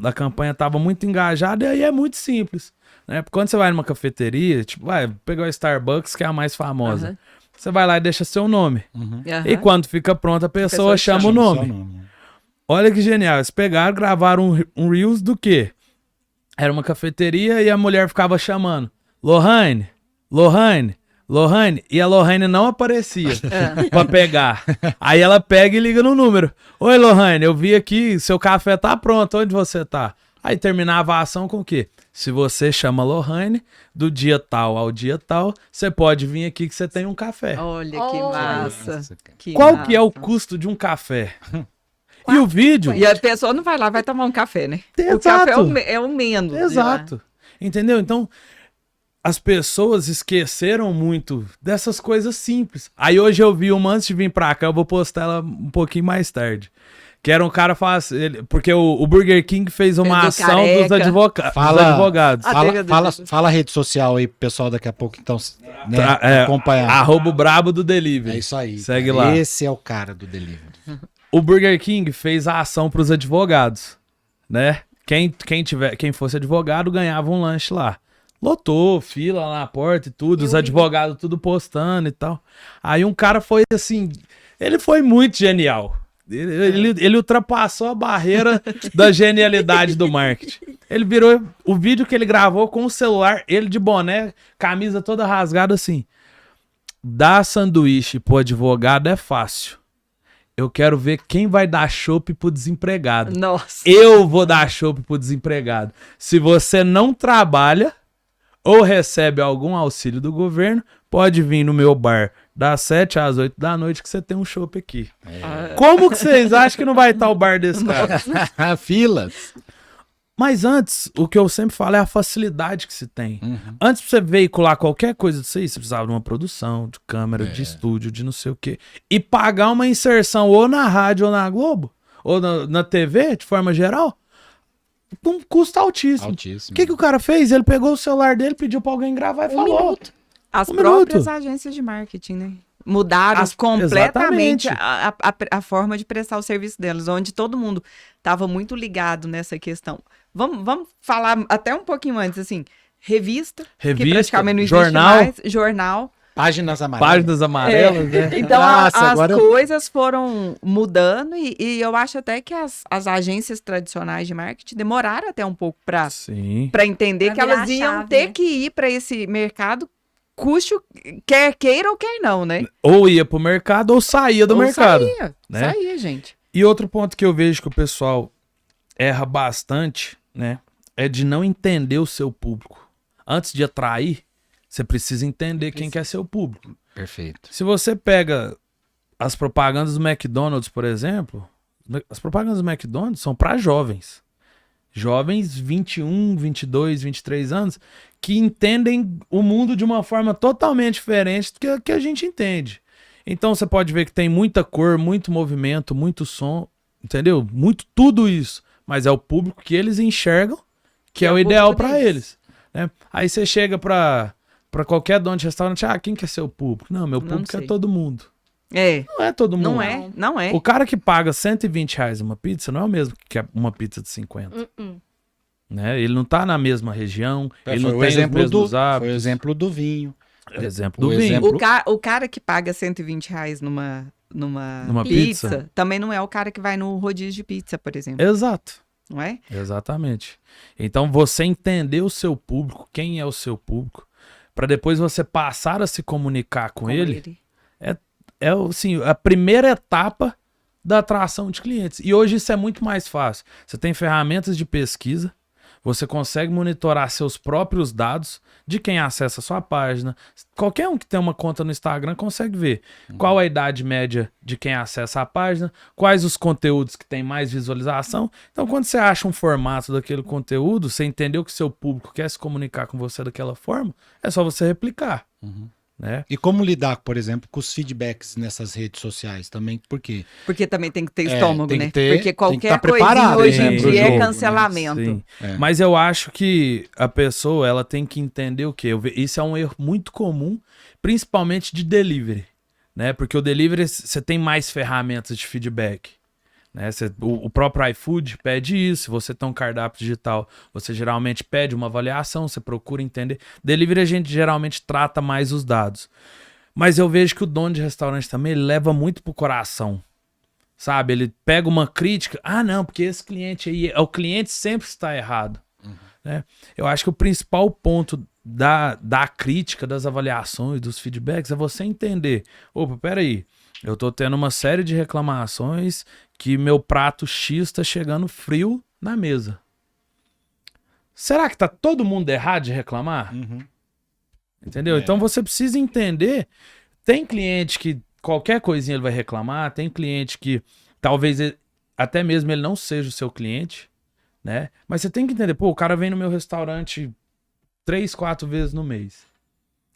a campanha estava muito engajada, e aí é muito simples, né? Porque quando você vai numa cafeteria, tipo, vai pegar a Starbucks, que é a mais famosa. Uhum. Você vai lá e deixa seu nome. Uhum. E quando fica pronta, a pessoa chama o nome. Olha que genial. Eles pegaram, gravaram um Reels do quê? Era uma cafeteria e a mulher ficava chamando. Lohane, Lohane, Lohane. E a Lohane não aparecia pra pegar. Aí ela pega e liga no número. Oi, Lohane, eu vi aqui, seu café tá pronto. Onde você tá? Aí terminava a ação com o quê? Se você chama Lohane, do dia tal ao dia tal, você pode vir aqui que você tem um café. Olha que Oh, massa. Que Qual que é o massa. custo de um café? E o vídeo... E a pessoa não vai lá, vai tomar um café, né? O Exato. café é o menos. de lá. Exato. Entendeu? Então, as pessoas esqueceram muito dessas coisas simples. Aí hoje eu vi uma antes de vir pra cá, eu vou postar ela um pouquinho mais tarde. Que era um cara porque o Burger King fez uma Fez do ação dos, careca. dos advogados. Fala a rede social aí pro pessoal daqui a pouco, então, né, acompanhar. @o brabo do delivery. É isso aí. Segue cara. lá. Esse é o cara do delivery. O Burger King fez a ação pros advogados, né? Quem fosse advogado ganhava um lanche lá. Lotou, fila lá na porta e tudo, os advogados tudo postando e tal. Aí um cara foi assim, ele foi muito genial. Ele ultrapassou a barreira da genialidade do marketing. Ele virou o vídeo que ele gravou com o celular, ele de boné, camisa toda rasgada assim. Dar sanduíche pro advogado é fácil. Eu quero ver quem vai dar chopp pro desempregado. Nossa. Eu vou dar chopp pro desempregado. Se você não trabalha ou recebe algum auxílio do governo, pode vir no meu bar das 7 às 8 da noite que você tem um chopp aqui. Como que vocês acham que não vai estar o bar desse cara? Filas. Mas antes, o que eu sempre falo é a facilidade que se tem. Antes de você veicular qualquer coisa disso aí, você precisava de uma produção, de câmera, de estúdio, de não sei o quê. E pagar uma inserção ou na rádio ou na Globo, ou na TV, de forma geral, com um custo altíssimo. O que o cara fez? Ele pegou o celular dele, pediu pra alguém gravar e falou. Minuto. As Um próprias minuto. agências de marketing, né? Mudaram completamente a forma de prestar o serviço delas, onde todo mundo estava muito ligado nessa questão. Vamos falar até um pouquinho antes, assim, revista que praticamente não existe jornal. mais, jornal. Páginas amarelas. Páginas amarelas, né? Então, Nossa, as agora coisas foram mudando e eu acho até que as agências tradicionais de marketing demoraram até um pouco para Sim. entender Pra que elas virar a iam chave, ter né? que ir para esse mercado, custe, quer queira ou quer não, né? Ou ia pro mercado ou saía do Ou mercado. Saía, saía, gente. E outro ponto que eu vejo que o pessoal erra bastante, né? É de não entender o seu público. Antes de atrair, você precisa entender quem quer ser o público. Perfeito. Se você pega as propagandas do McDonald's, por exemplo, as propagandas do McDonald's são para jovens. Jovens 21, 22, 23 anos que entendem o mundo de uma forma totalmente diferente do que a gente entende. Então você pode ver que tem muita cor, muito movimento, muito som, entendeu? Muito tudo isso. Mas é o público que eles enxergam que é o ideal público para deles. eles. Né? Aí você chega para qualquer dono de restaurante, quem quer ser o público? Não, meu Não público é sei. todo mundo. Não é todo mundo. Não é. O cara que paga R$120 uma pizza não é o mesmo que uma pizza de 50. Né? Ele não tá na mesma região, ele não tem os mesmos hábitos. Foi o exemplo do vinho. Exemplo do vinho. O cara que paga R$120 numa pizza também não é o cara que vai no rodízio de pizza, por exemplo. Exato. Não é? Exatamente. Então você entender o seu público, quem é o seu público, para depois você passar a se comunicar com ele, é assim, a primeira etapa da atração de clientes. E hoje isso é muito mais fácil. Você tem ferramentas de pesquisa, você consegue monitorar seus próprios dados de quem acessa a sua página. Qualquer um que tem uma conta no Instagram consegue ver qual a idade média de quem acessa a página, quais os conteúdos que tem mais visualização. Então, quando você acha um formato daquele conteúdo, você entendeu que seu público quer se comunicar com você daquela forma, é só você replicar. Né? E como lidar, por exemplo, com os feedbacks nessas redes sociais também? Por quê? Porque também tem que ter estômago, tem né? que ter, Porque qualquer coisinha hoje em dia é cancelamento. Sim. Mas eu acho que a pessoa ela tem que entender o quê? Isso é um erro muito comum, principalmente de delivery. Né? Porque o delivery você tem mais ferramentas de feedback. Né? O próprio iFood pede isso. Se você tem um cardápio digital, você geralmente pede uma avaliação, você procura entender. Delivery a gente geralmente trata mais os dados. Mas eu vejo que o dono de restaurante também ele leva muito pro coração. Sabe? Ele pega uma crítica. Ah, não, porque esse cliente aí... O cliente sempre está errado. Né? Eu acho que o principal ponto da crítica, das avaliações, dos feedbacks, é você entender. Opa, peraí. Eu tô tendo uma série de reclamações que meu prato X tá chegando frio na mesa. Será que tá todo mundo errado de reclamar? Entendeu? Então você precisa entender. Tem cliente que qualquer coisinha ele vai reclamar, tem cliente que talvez até mesmo ele não seja o seu cliente, né? Mas você tem que entender, pô, o cara vem no meu restaurante 3, 4 vezes no mês.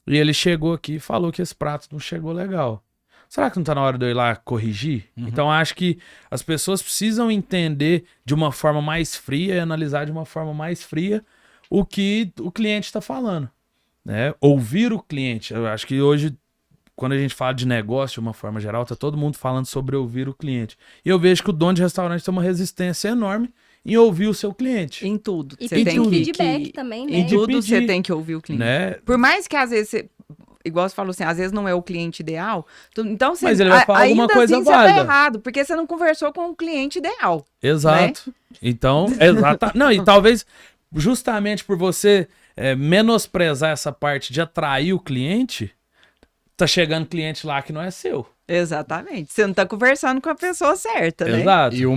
E ele chegou aqui e falou que esse prato não chegou legal. Será que não tá na hora de eu ir lá corrigir? Então acho que as pessoas precisam entender de uma forma mais fria e analisar de uma forma mais fria o que o cliente está falando. Né? Ouvir o cliente. Eu acho que hoje, quando a gente fala de negócio de uma forma geral, tá todo mundo falando sobre ouvir o cliente. E eu vejo que o dono de restaurante tem uma resistência enorme em ouvir o seu cliente. Em tudo. E Você tem tem feedback também, né? Em tudo pedir, você tem que ouvir o cliente. Né? Por mais que às vezes você... Igual você falou assim, às vezes não é o cliente ideal. Então você, Mas ele vai falar alguma coisa assim, válida. Você tá errado, porque você não conversou com o cliente ideal. Exato. Né? Então, não, e talvez justamente por você menosprezar essa parte de atrair o cliente, tá chegando cliente lá que não é seu. Exatamente. Você não tá conversando com a pessoa certa, né? Exato. E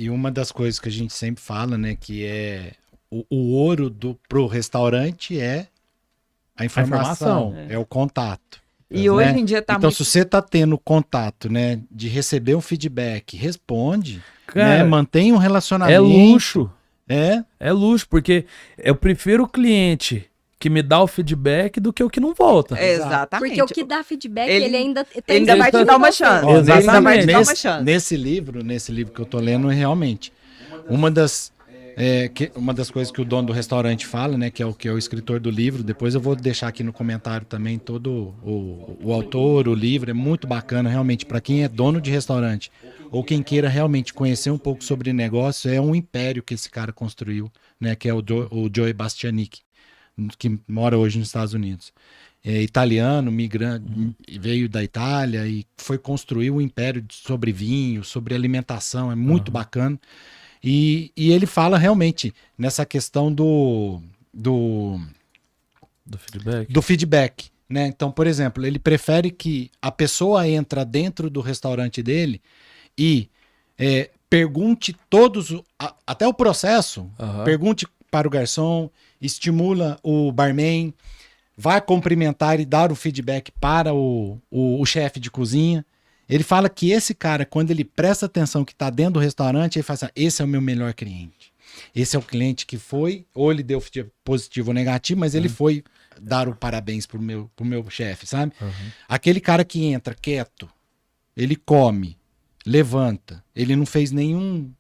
uma das coisas que a gente sempre fala, né, que é o ouro pro restaurante é a informação. É o contato. E hoje em dia tá então, muito... se você tá tendo contato, né, de receber um feedback, responde, Cara, né, mantém um relacionamento. É luxo. É luxo, porque eu prefiro o cliente que me dá o feedback do que o que não volta. Exatamente. Porque o que dá feedback, ele ainda tem Ele ainda vai te dar uma chance. Ó, Exatamente. Ele ainda vai te dar uma chance. Nesse livro que eu tô lendo, realmente, uma das coisas que o dono do restaurante fala, né, que é o escritor do livro, depois eu vou deixar aqui no comentário também todo o autor, o livro, é muito bacana, realmente, para quem é dono de restaurante ou quem queira realmente conhecer um pouco sobre negócio, é um império que esse cara construiu, né, que é o Joe Bastianic, que mora hoje nos Estados Unidos. É italiano, migrante, veio da Itália e foi construir um império sobre vinho, sobre alimentação, é muito bacana. E ele fala realmente nessa questão do feedback, né? Então, por exemplo, ele prefere que a pessoa entra dentro do restaurante dele e pergunte até o processo, pergunte para o garçom, estimula o barman, vai cumprimentar e dar o feedback para o chefe de cozinha. Ele fala que esse cara, quando ele presta atenção que está dentro do restaurante, ele fala assim, esse é o meu melhor cliente. Esse é o cliente que foi, ou ele deu positivo ou negativo, mas ele foi dar o parabéns pro meu chefe, sabe? Aquele cara que entra quieto, ele come, levanta, ele não fez nenhum...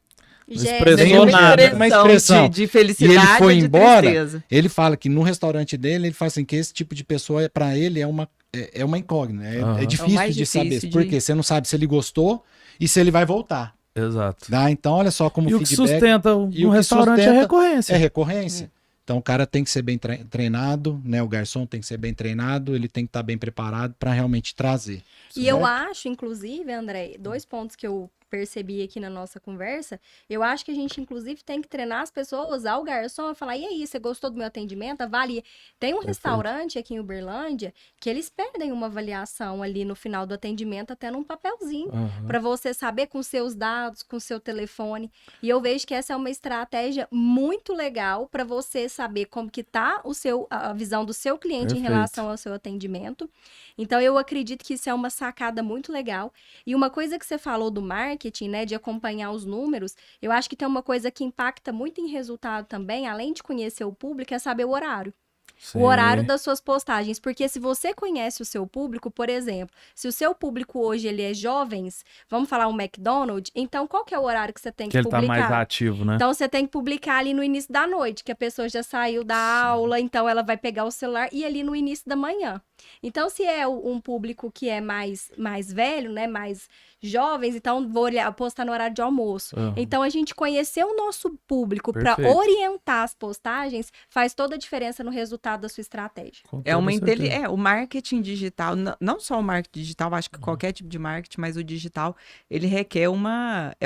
Expressou nada. Uma expressão de felicidade, e ele foi de embora, tristeza. ele fala que no restaurante dele, ele fala assim, que esse tipo de pessoa, para ele, é é uma incógnita. É Aham. É o difícil mais de saber. difícil Porque você não sabe se ele gostou e se ele vai voltar. Exato. Tá? Então, olha só como E o que feedback sustenta e um o que restaurante é sustenta recorrência. é recorrência. Então, o cara tem que ser bem treinado, né? O garçom tem que ser bem treinado, ele tem que estar bem preparado para realmente trazer. E eu acho, inclusive, André, 2 pontos que eu percebi aqui na nossa conversa, eu acho que a gente, inclusive, tem que treinar as pessoas ao garçom e falar, e aí, você gostou do meu atendimento? Avalie. Tem um restaurante aqui em Uberlândia que eles pedem uma avaliação ali no final do atendimento, até num papelzinho, Aham. para você saber com seus dados, com seu telefone. E eu vejo que essa é uma estratégia muito legal para você saber como que tá a visão do seu cliente em Perfeito. relação ao seu atendimento. Então, eu acredito que isso é uma sacada muito legal. E uma coisa que você falou do marketing, né, de acompanhar os números, eu acho que tem uma coisa que impacta muito em resultado também, além de conhecer o público, é saber o horário. Sim. O horário das suas postagens, porque se você conhece o seu público, por exemplo, se o seu público hoje ele é jovens, vamos falar um McDonald's, então qual que é o horário que você tem que Que ele tá publicar? mais ativo, né? Então, você tem que publicar ali no início da noite, que a pessoa já saiu da aula, então ela vai pegar o celular e ali no início da manhã. Então, se é um público que é mais velho, né, mais jovens, então vou postar no horário de almoço. Aham. Então, a gente conhecer o nosso público para Perfeito. orientar as postagens faz toda a diferença no resultado da sua estratégia. Com É uma toda certeza. o marketing digital, não só o marketing digital, acho que qualquer tipo de marketing, mas o digital, ele requer é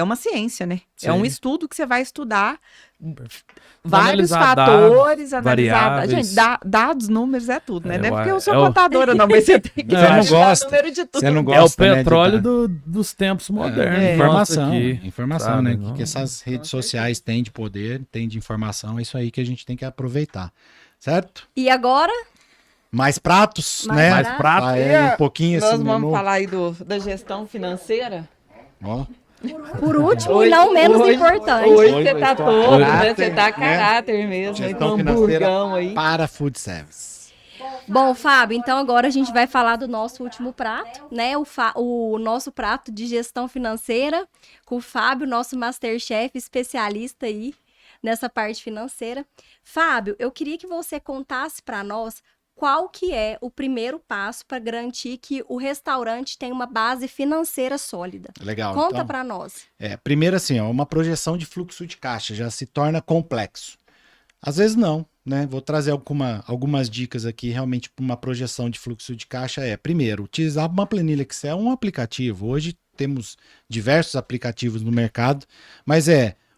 uma ciência, né? É um Sim. estudo que você vai estudar vários Analisar fatores, dados, analisar. variáveis. Gente, dados, números é tudo, né? É, não é porque eu sou é o- contadora, não, mas você tem que Você não analisar gosta. número de tudo. Você não É o gosta, né, de petróleo dar- dos tempos modernos. É. Informação, Nossa, aqui, informação, sabe? né? Não- Que essas redes sociais têm de poder, têm de informação, é isso aí que a gente tem que aproveitar, certo? E agora, Mais pratos, Mais né? pratos. pratos. Vai um pouquinho Nós esse vamos menu. falar aí da gestão financeira. Ó, por último e não menos importante. Hoje Hoje você eu tá estou todo, né? caráter, Você tá né? caráter mesmo, aí Gestão com um financeira burgão aí. para food service. Bom, Fábio, então agora a gente vai falar do nosso último prato, né? O nosso prato de gestão financeira, com o Fábio, nosso Masterchef especialista aí nessa parte financeira. Fábio, eu queria que você contasse para nós qual que é o primeiro passo para garantir que o restaurante tem uma base financeira sólida. Legal. Conta então, para nós. primeiro assim, ó, uma projeção de fluxo de caixa já se torna complexo. Às vezes não, né? Vou trazer algumas dicas aqui realmente para uma projeção de fluxo de caixa. Primeiro, utilizar uma planilha Excel, um aplicativo. Hoje temos diversos aplicativos no mercado, mas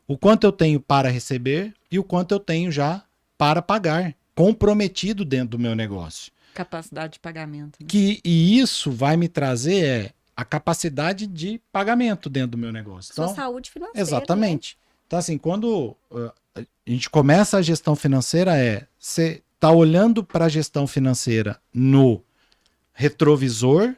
o quanto eu tenho para receber e o quanto eu tenho já para pagar, comprometido dentro do meu negócio. Capacidade de pagamento. Né? E isso vai me trazer a capacidade de pagamento dentro do meu negócio. Sua Então, saúde financeira. exatamente. Então, assim, quando a gente começa a gestão financeira, você está olhando para a gestão financeira no retrovisor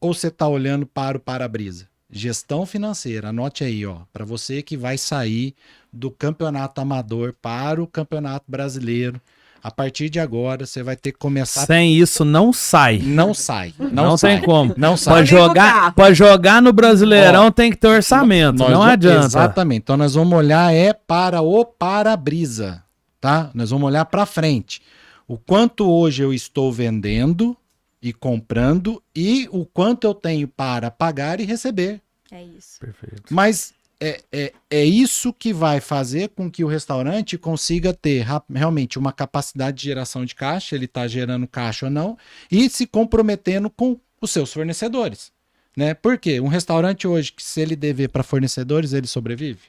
ou você está olhando para o para-brisa? Gestão financeira, anote aí, ó, para você que vai sair do campeonato amador para o campeonato brasileiro. A partir de agora, você vai ter que começar. Sem isso, não sai. Não sai. Não sai. tem como. Não Pra sai. Pode jogar, pra jogar no Brasileirão tem que ter orçamento. Nós Não vamos- adianta. Exatamente. Então nós vamos olhar para o para-brisa, tá? Nós vamos olhar para frente. O quanto hoje eu estou vendendo e comprando e o quanto eu tenho para pagar e receber. É isso. Perfeito. Mas é isso que vai fazer com que o restaurante consiga ter realmente uma capacidade de geração de caixa, ele está gerando caixa ou não, e se comprometendo com os seus fornecedores. Né? Por quê? Um restaurante hoje, que se ele dever para fornecedores, ele sobrevive?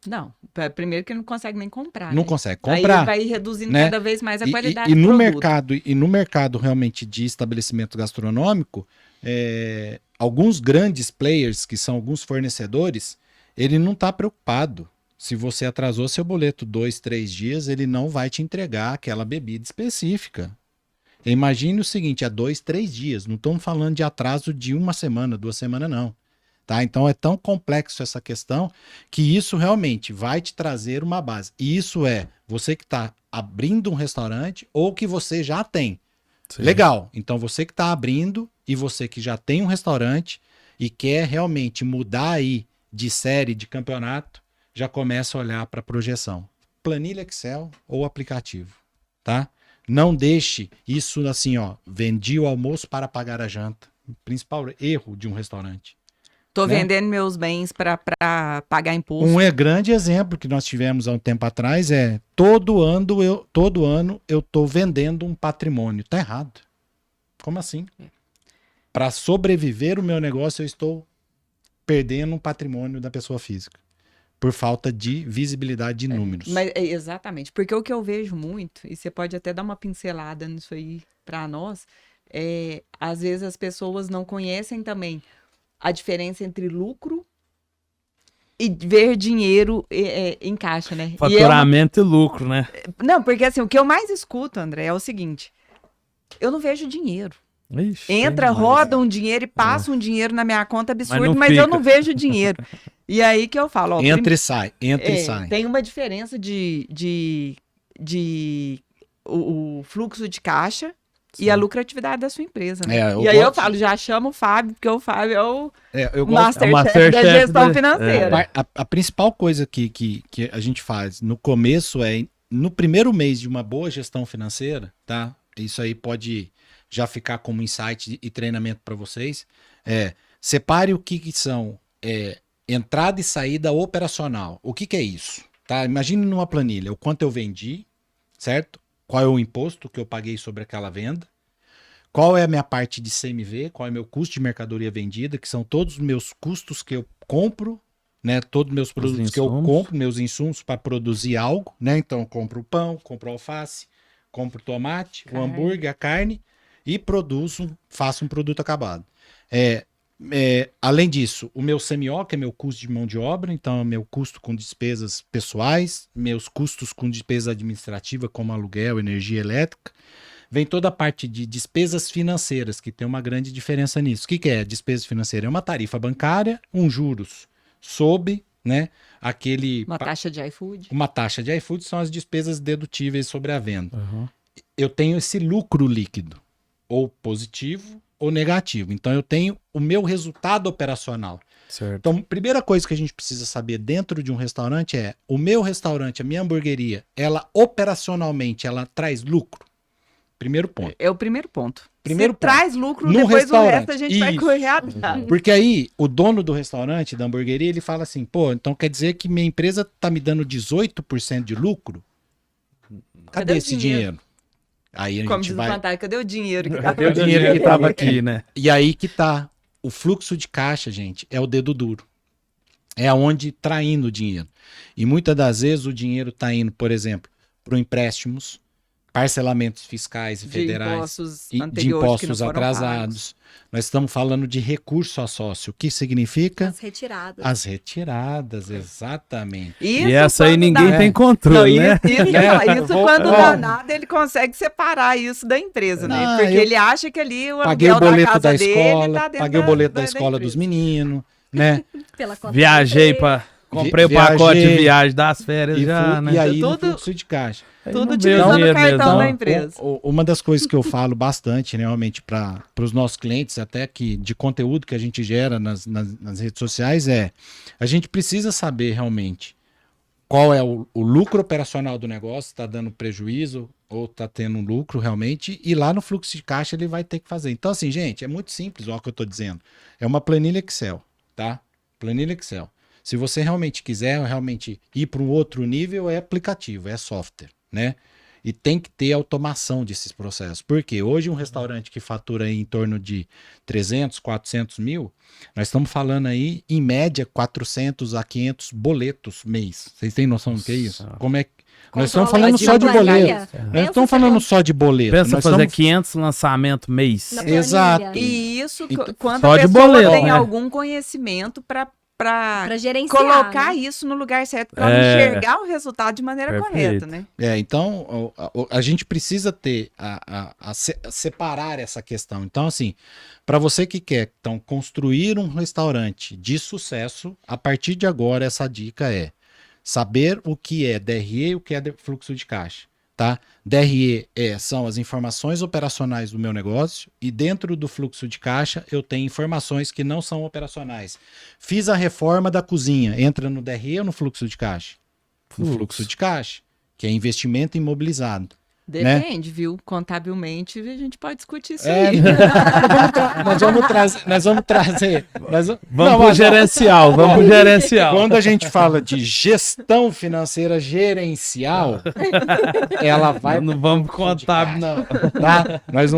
Não, primeiro que ele não consegue nem comprar. Não né? consegue Aí comprar. ele vai reduzindo né? cada vez mais a E qualidade no do produto. mercado realmente de estabelecimento gastronômico, alguns grandes players, que são alguns fornecedores, ele não está preocupado. Se você atrasou seu boleto 2, 3 dias, ele não vai te entregar aquela bebida específica. Imagine o seguinte, 2, 3 dias. Não estamos falando de atraso de 1 semana, 2 semanas, não. Tá? Então é tão complexo essa questão que isso realmente vai te trazer uma base. E isso você que está abrindo um restaurante ou que você já tem. Sim. Legal. Então você que está abrindo e você que já tem um restaurante e quer realmente mudar aí de série, de campeonato, já começa a olhar para a projeção. Planilha Excel ou aplicativo, tá? Não deixe isso assim, ó, vendi o almoço para pagar a janta. O principal erro de um restaurante. Tô né? vendendo meus bens para pagar imposto. Grande exemplo que nós tivemos há um tempo atrás é todo ano eu tô vendendo um patrimônio. Tá errado. Como assim? Para sobreviver o meu negócio, eu estou perdendo um patrimônio da pessoa física. Por falta de visibilidade de números. Exatamente, porque o que eu vejo muito, e você pode até dar uma pincelada nisso aí para nós, às vezes as pessoas não conhecem também a diferença entre lucro e ver dinheiro em caixa, né? Faturamento e lucro, né? Não, porque assim, o que eu mais escuto, André, é o seguinte, eu não vejo dinheiro. Ixi, Entra, tem mais, roda né? um dinheiro e passa um dinheiro na minha conta absurdo, não mas eu fica. não vejo dinheiro. E aí que eu falo, ó, Entra e sai, entra e sai. tem uma diferença de o fluxo de caixa e a lucratividade da sua empresa, né? É, eu E aí eu gosto- falo, já chamo o Fábio, porque o Fábio é o Eu gosto Masterchef Masterchef da gestão da- financeira. A principal coisa que a gente faz no começo no primeiro mês de uma boa gestão financeira, tá? Isso aí pode já ficar como insight e treinamento para vocês. Separe o que são entrada e saída operacional. O que é isso? Tá? Imagine numa planilha o quanto eu vendi, certo? Qual é o imposto que eu paguei sobre aquela venda? Qual é a minha parte de CMV? Qual é o meu custo de mercadoria vendida? Que são todos os meus custos que eu compro, né? Todos os meus produtos que eu insumos. compro, meus insumos para produzir algo, né? Então eu compro o pão, compro o alface, compro o tomate, o Carne. hambúrguer, a carne e faço um produto acabado. Além disso, o meu CMO, que é meu custo de mão de obra, então é meu custo com despesas pessoais, meus custos com despesa administrativa, como aluguel, energia elétrica. Vem toda a parte de despesas financeiras, que tem uma grande diferença nisso. O que é despesa financeira? É uma tarifa bancária, juros sob, né, Uma taxa de iFood. uma taxa de iFood, são as despesas dedutíveis sobre a venda. Uhum. Eu tenho esse lucro líquido, ou positivo ou negativo. Então eu tenho o meu resultado operacional. Certo. Então, primeira coisa que a gente precisa saber dentro de um restaurante é: o meu restaurante, a minha hamburgueria, ela operacionalmente, ela traz lucro? Primeiro ponto. É o primeiro ponto. Primeiro Se ponto. traz lucro, No depois o restaurante. resto a gente vai Isso. correr atrás. Porque aí, o dono do restaurante, da hamburgueria, ele fala assim: pô, então quer dizer que minha empresa tá me dando 18% de lucro? Cadê o esse dinheiro? Aí a Como gente diz o vai... Fantástico, cadê o dinheiro? Que Cadê o dinheiro que tava aqui, né? E aí que tá. O fluxo de caixa, gente, é o dedo duro. É aonde tá indo o dinheiro. E muitas das vezes o dinheiro tá indo, por exemplo, para empréstimos, parcelamentos fiscais e de federais, impostos de anteriores que não impostos foram atrasados. Nós estamos falando de recurso a sócio. O que significa? As retiradas. As retiradas, exatamente. Isso E essa aí quando ninguém dá- tem Não, controle, né? isso que eu ia falar. Isso Vou- quando Ó. dá nada, ele consegue separar isso da empresa, né? Ah, Porque eu ele acha que ali o Paguei aluguel o boleto da da casa dele escola, tá dentro paguei o boleto da escola empresa. dos meninos, né? Pela conta Viajei dele. pra... Comprei o Viajei. pacote de viagem das férias já, né? E aí no Tudo- fluxo de caixa. Aí Tudo não vê o utilizando o dinheiro cartão mesmo, da não. empresa. Uma das coisas que eu falo bastante, né, realmente, para os nossos clientes, até que de conteúdo que a gente gera nas redes sociais, a gente precisa saber realmente qual é o lucro operacional do negócio, está dando prejuízo ou está tendo um lucro realmente, e lá no fluxo de caixa ele vai ter que fazer. Então, assim, gente, é muito simples, olha o que eu estou dizendo. É uma planilha Excel, tá? Planilha Excel. Se você realmente quiser realmente ir para um outro nível, é aplicativo, é software, né? E tem que ter automação desses processos. Porque hoje um restaurante que fatura aí em torno de 300, 400 mil, nós estamos falando aí, em média, 400 a 500 boletos mês. Vocês têm noção do que é isso? Como é que... Nós estamos falando Controla só de a planilha. boleto. Nós não Pensa estamos se falando acontece só de boleto. Pensa Nós fazer estamos... 500 lançamentos mês. na planilha. Exato. E isso Então, quando só a de pessoa boleto, tem né? algum conhecimento para Pra gerenciar. colocar né? isso no lugar certo, para É. enxergar o resultado de maneira Perfeito. correta, né? Então, a gente precisa ter, separar essa questão. Então, assim, para você que quer então, construir um restaurante de sucesso, a partir de agora, essa dica é saber o que é DRE e o que é fluxo de caixa. Tá? DRE são as informações operacionais do meu negócio e dentro do fluxo de caixa eu tenho informações que não são operacionais. Fiz a reforma da cozinha, entra no DRE ou no fluxo de caixa? No fluxo de caixa, que é investimento imobilizado. Depende, viu? Contabilmente, a gente pode discutir isso É, aí. nós vamos trazer. Vamos pro gerencial, vamos pro gerencial. Quando a gente fala de gestão financeira gerencial, ela vai. Não vamos pro contábil, não. Tá? Nós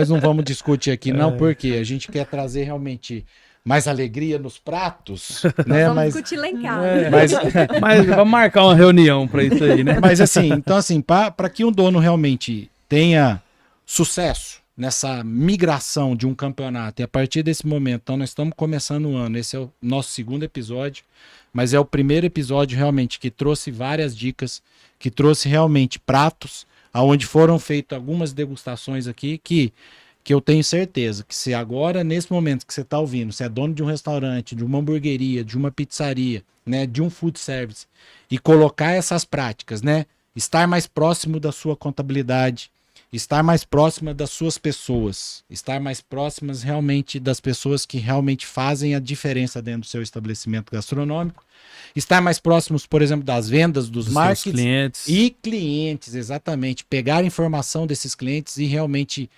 não vamos discutir aqui, não, porque a gente quer trazer realmente mais alegria nos pratos, né? Vamos Mas, discutir lá em casa. Mas vamos marcar uma reunião pra isso aí, né? mas assim, então assim, para que um dono realmente tenha sucesso nessa migração de um campeonato, e a partir desse momento, então nós estamos começando o ano, esse é o nosso segundo episódio, mas é o primeiro episódio realmente que trouxe várias dicas, que trouxe realmente pratos, aonde foram feitas algumas degustações aqui, que eu tenho certeza que se agora, nesse momento que você está ouvindo, você é dono de um restaurante, de uma hamburgueria, de uma pizzaria, né, de um food service, e colocar essas práticas, né, estar mais próximo da sua contabilidade, estar mais próxima das suas pessoas, estar mais próximas realmente das pessoas que realmente fazem a diferença dentro do seu estabelecimento gastronômico, estar mais próximos, por exemplo, das vendas, dos Dos seus markets clientes. e clientes, exatamente, pegar informação desses clientes e realmente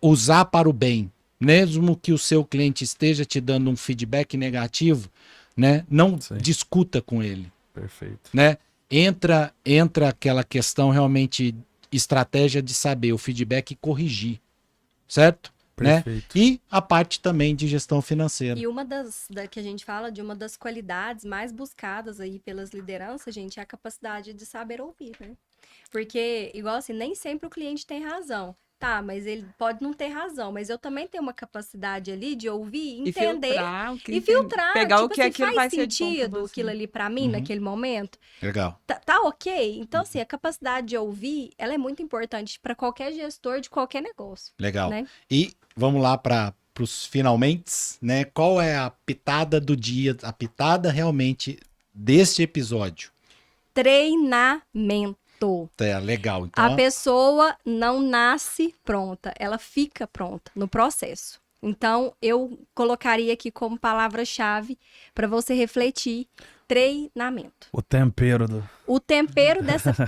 usar para o bem, mesmo que o seu cliente esteja te dando um feedback negativo, né? Não Sim. discuta com ele, Perfeito. né? Entra aquela questão realmente estratégia de saber o feedback e corrigir, certo? Né? Perfeito. E a parte também de gestão financeira. E uma que a gente fala de uma das qualidades mais buscadas aí pelas lideranças, gente, é a capacidade de saber ouvir, né? Porque, igual assim, nem sempre o cliente tem razão. Tá, mas ele pode não ter razão, mas eu também tenho uma capacidade ali de ouvir, E entender filtrar, o que e filtrar. pegar tipo o que assim, aquilo faz vai ser de bom pra sentido você. aquilo ali pra mim naquele momento? Legal. Tá ok? Então, assim, a capacidade de ouvir, ela é muito importante para qualquer gestor de qualquer negócio. Legal. Né? E vamos lá para os finalmente, né? Qual é a pitada do dia, a pitada realmente deste episódio? Treinamento. É legal. Então, A pessoa não nasce pronta, ela fica pronta no processo. Então, eu colocaria aqui como palavra-chave para você refletir: treinamento. O tempero do. O tempero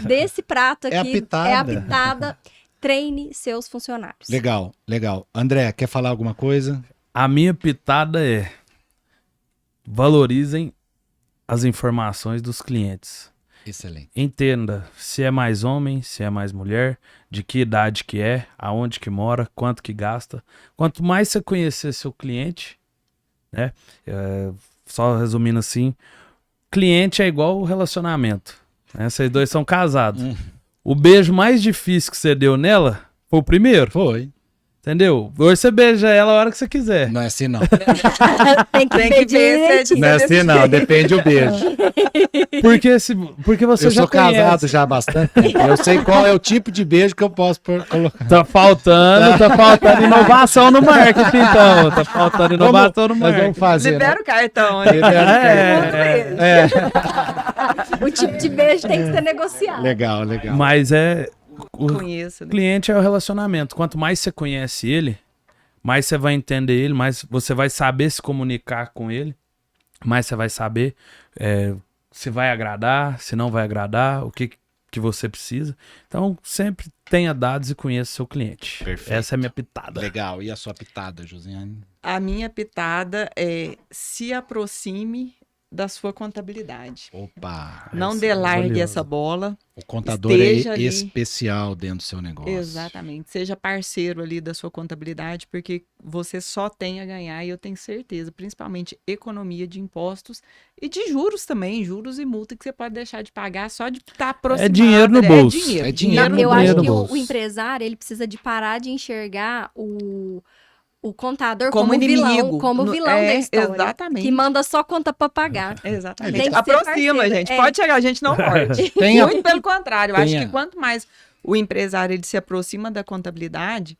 desse prato aqui É a pitada. é a pitada. Treine seus funcionários. legal, legal. André, quer falar alguma coisa? A minha pitada é: valorizem as informações dos clientes. Excelente. Entenda se é mais homem, se é mais mulher, de que idade que é, aonde que mora, quanto que gasta. Quanto mais você conhecer seu cliente, né? Só resumindo assim, cliente é igual o relacionamento, né? Vocês dois são casados. O beijo mais difícil que você deu nela foi o primeiro, Foi. entendeu? Hoje você beija ela a hora que você quiser. Não é assim, não. Tem que Tem ver que ver se é direitinho. Não é assim, não. Depende do beijo. Porque você Eu já sou conhece. casado já há bastante tempo. Eu sei qual é o tipo de beijo que eu posso colocar. Tá faltando inovação no marketing, então. Tá faltando inovação no Nós marketing. vamos fazer. Libera Né? o cartão. né? É. O tipo de beijo tem que ser negociado. Legal, legal. Mas o Conheço. Né? cliente é o relacionamento. Quanto mais você conhece ele, mais você vai entender ele, mais você vai saber se comunicar com ele, mais você vai saber se vai agradar, se não vai agradar, o que você precisa. Então, sempre tenha dados e conheça seu cliente. Perfeito. Essa é a minha pitada. Legal. E a sua pitada, Josiane? A minha pitada é: se aproxime da sua contabilidade. Opa. Não essa é delargue valiosa. essa bola. O contador Esteja é ali. especial dentro do seu negócio. Exatamente. Seja parceiro ali da sua contabilidade, porque você só tem a ganhar, e eu tenho certeza, principalmente economia de impostos e de juros também, juros e multa que você pode deixar de pagar só de estar aproximado. dinheiro no bolso. É dinheiro no Eu bolso. acho que bolso. o empresário, ele precisa de parar de enxergar o contador Como como vilão, inimigo. como No- vilão da história. Exatamente. Que manda só conta pra pagar. Exatamente. Tem que ser Aproxima, parceiro. gente. É. Pode chegar, a gente não pode. Tenha- Muito pelo contrário. Eu acho tenha- que quanto mais o empresário ele se aproxima da contabilidade,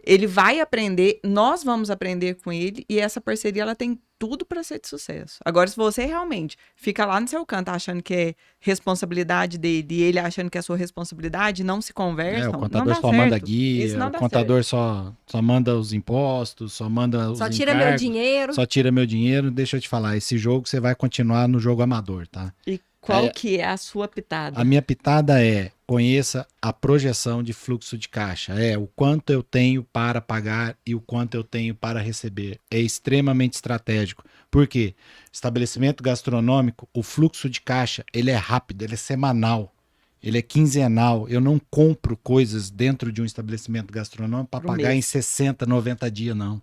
ele vai aprender, nós vamos aprender com ele, e essa parceria ela tem tudo para ser de sucesso. Agora, se você realmente fica lá no seu canto achando que é responsabilidade dele e ele achando que é sua responsabilidade, não se conversam, O não contador dá só certo. manda Isso guia, não o dá contador só manda os impostos, só manda os Só tira meu encargos, dinheiro. só tira meu dinheiro. Deixa eu te falar, esse jogo você vai continuar no jogo amador, tá? E Qual que é a sua pitada? A minha pitada é: conheça a projeção de fluxo de caixa. É o quanto eu tenho para pagar e o quanto eu tenho para receber. É extremamente estratégico. Por quê? Estabelecimento gastronômico, o fluxo de caixa, ele é rápido, ele é semanal, ele é quinzenal. Eu não compro coisas dentro de um estabelecimento gastronômico para pagar em 60, 90 dias, não.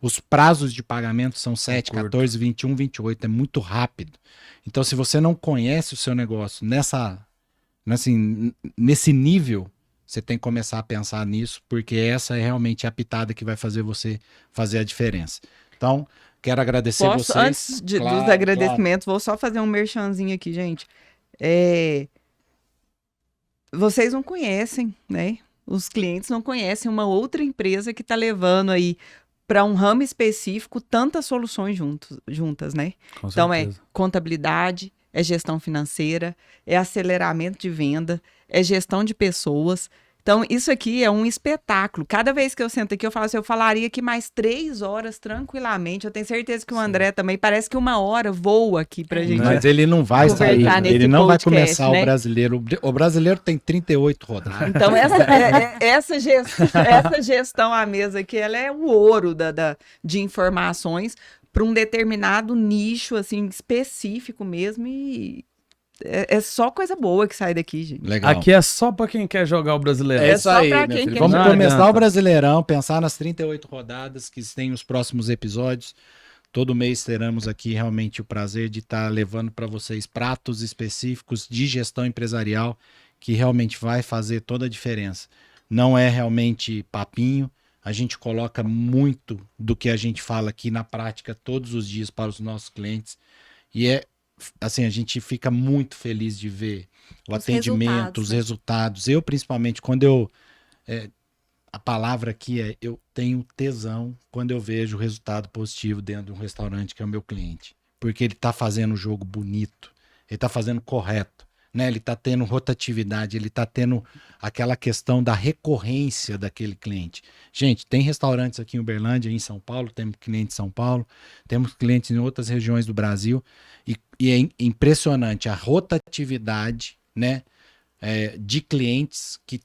Os prazos de pagamento são 7, 14, 21, 28. É muito rápido. Então, se você não conhece o seu negócio nesse nível, você tem que começar a pensar nisso, porque essa é realmente a pitada que vai fazer você fazer a diferença. Então, quero agradecer vocês. Antes dos agradecimentos, vou só fazer um merchanzinho aqui, gente. Vocês não conhecem, né? Os clientes não conhecem uma outra empresa que está levando aí para um ramo específico tantas soluções juntas, né? Com Então certeza. é contabilidade, é gestão financeira, é aceleramento de venda, é gestão de pessoas. Então, isso aqui é um espetáculo. Cada vez que eu sento aqui, eu falo assim, eu falaria aqui mais 3 horas tranquilamente. Eu tenho certeza que o André também, parece que 1 hora voa aqui pra gente. Mas ele não vai sair, conversar nesse ele não vai podcast, começar né? o brasileiro. O brasileiro tem 38 rodadas. Então, essa gestão à mesa aqui, ela é o ouro de informações para um determinado nicho, assim, específico mesmo, e é só coisa boa que sai daqui, gente. Legal. Aqui é só pra quem quer jogar o brasileiro. É isso só aí, pra meu quem filho. quer Vamos jogar. começar Não o adianta. Brasileirão, pensar nas 38 rodadas que tem os próximos episódios. Todo mês teremos aqui realmente o prazer de estar levando para vocês pratos específicos de gestão empresarial que realmente vai fazer toda a diferença. Não é realmente papinho, a gente coloca muito do que a gente fala aqui na prática todos os dias para os nossos clientes e assim, a gente fica muito feliz de ver o atendimento, os resultados. Eu, principalmente, quando a palavra aqui é eu tenho tesão quando eu vejo o resultado positivo dentro de um restaurante que é o meu cliente. Porque ele está fazendo o jogo bonito, ele está fazendo correto, né? Ele está tendo rotatividade, ele está tendo aquela questão da recorrência daquele cliente. Gente, tem restaurantes aqui em Uberlândia, em São Paulo, temos clientes em São Paulo, temos clientes em outras regiões do Brasil, e é impressionante a rotatividade, né, de clientes que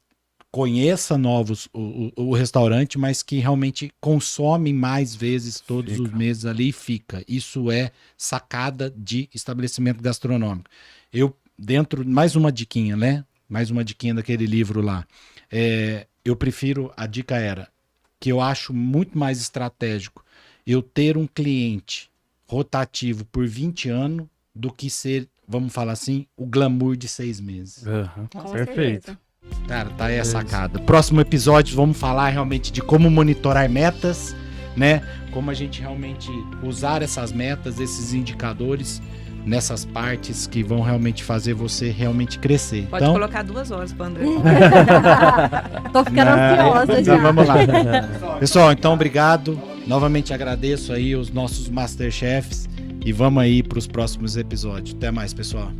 conheça novos o restaurante, mas que realmente consomem mais vezes todos os meses ali e fica. Isso é sacada de estabelecimento gastronômico. Mais uma diquinha, né? Mais uma diquinha daquele livro lá. Eu prefiro, a dica era, que eu acho muito mais estratégico eu ter um cliente rotativo por 20 anos do que ser, vamos falar assim, o glamour de 6 meses. Com Perfeito. certeza. Cara, tá aí a sacada. Próximo episódio vamos falar realmente de como monitorar metas, né? Como a gente realmente usar essas metas, esses indicadores nessas partes que vão realmente fazer você realmente crescer. Pode Então, colocar 2 horas para André. Tô ficando ansiosa então já. vamos lá. Pessoal, então obrigado. Novamente agradeço aí os nossos Masterchefs e vamos aí para os próximos episódios. Até mais, pessoal.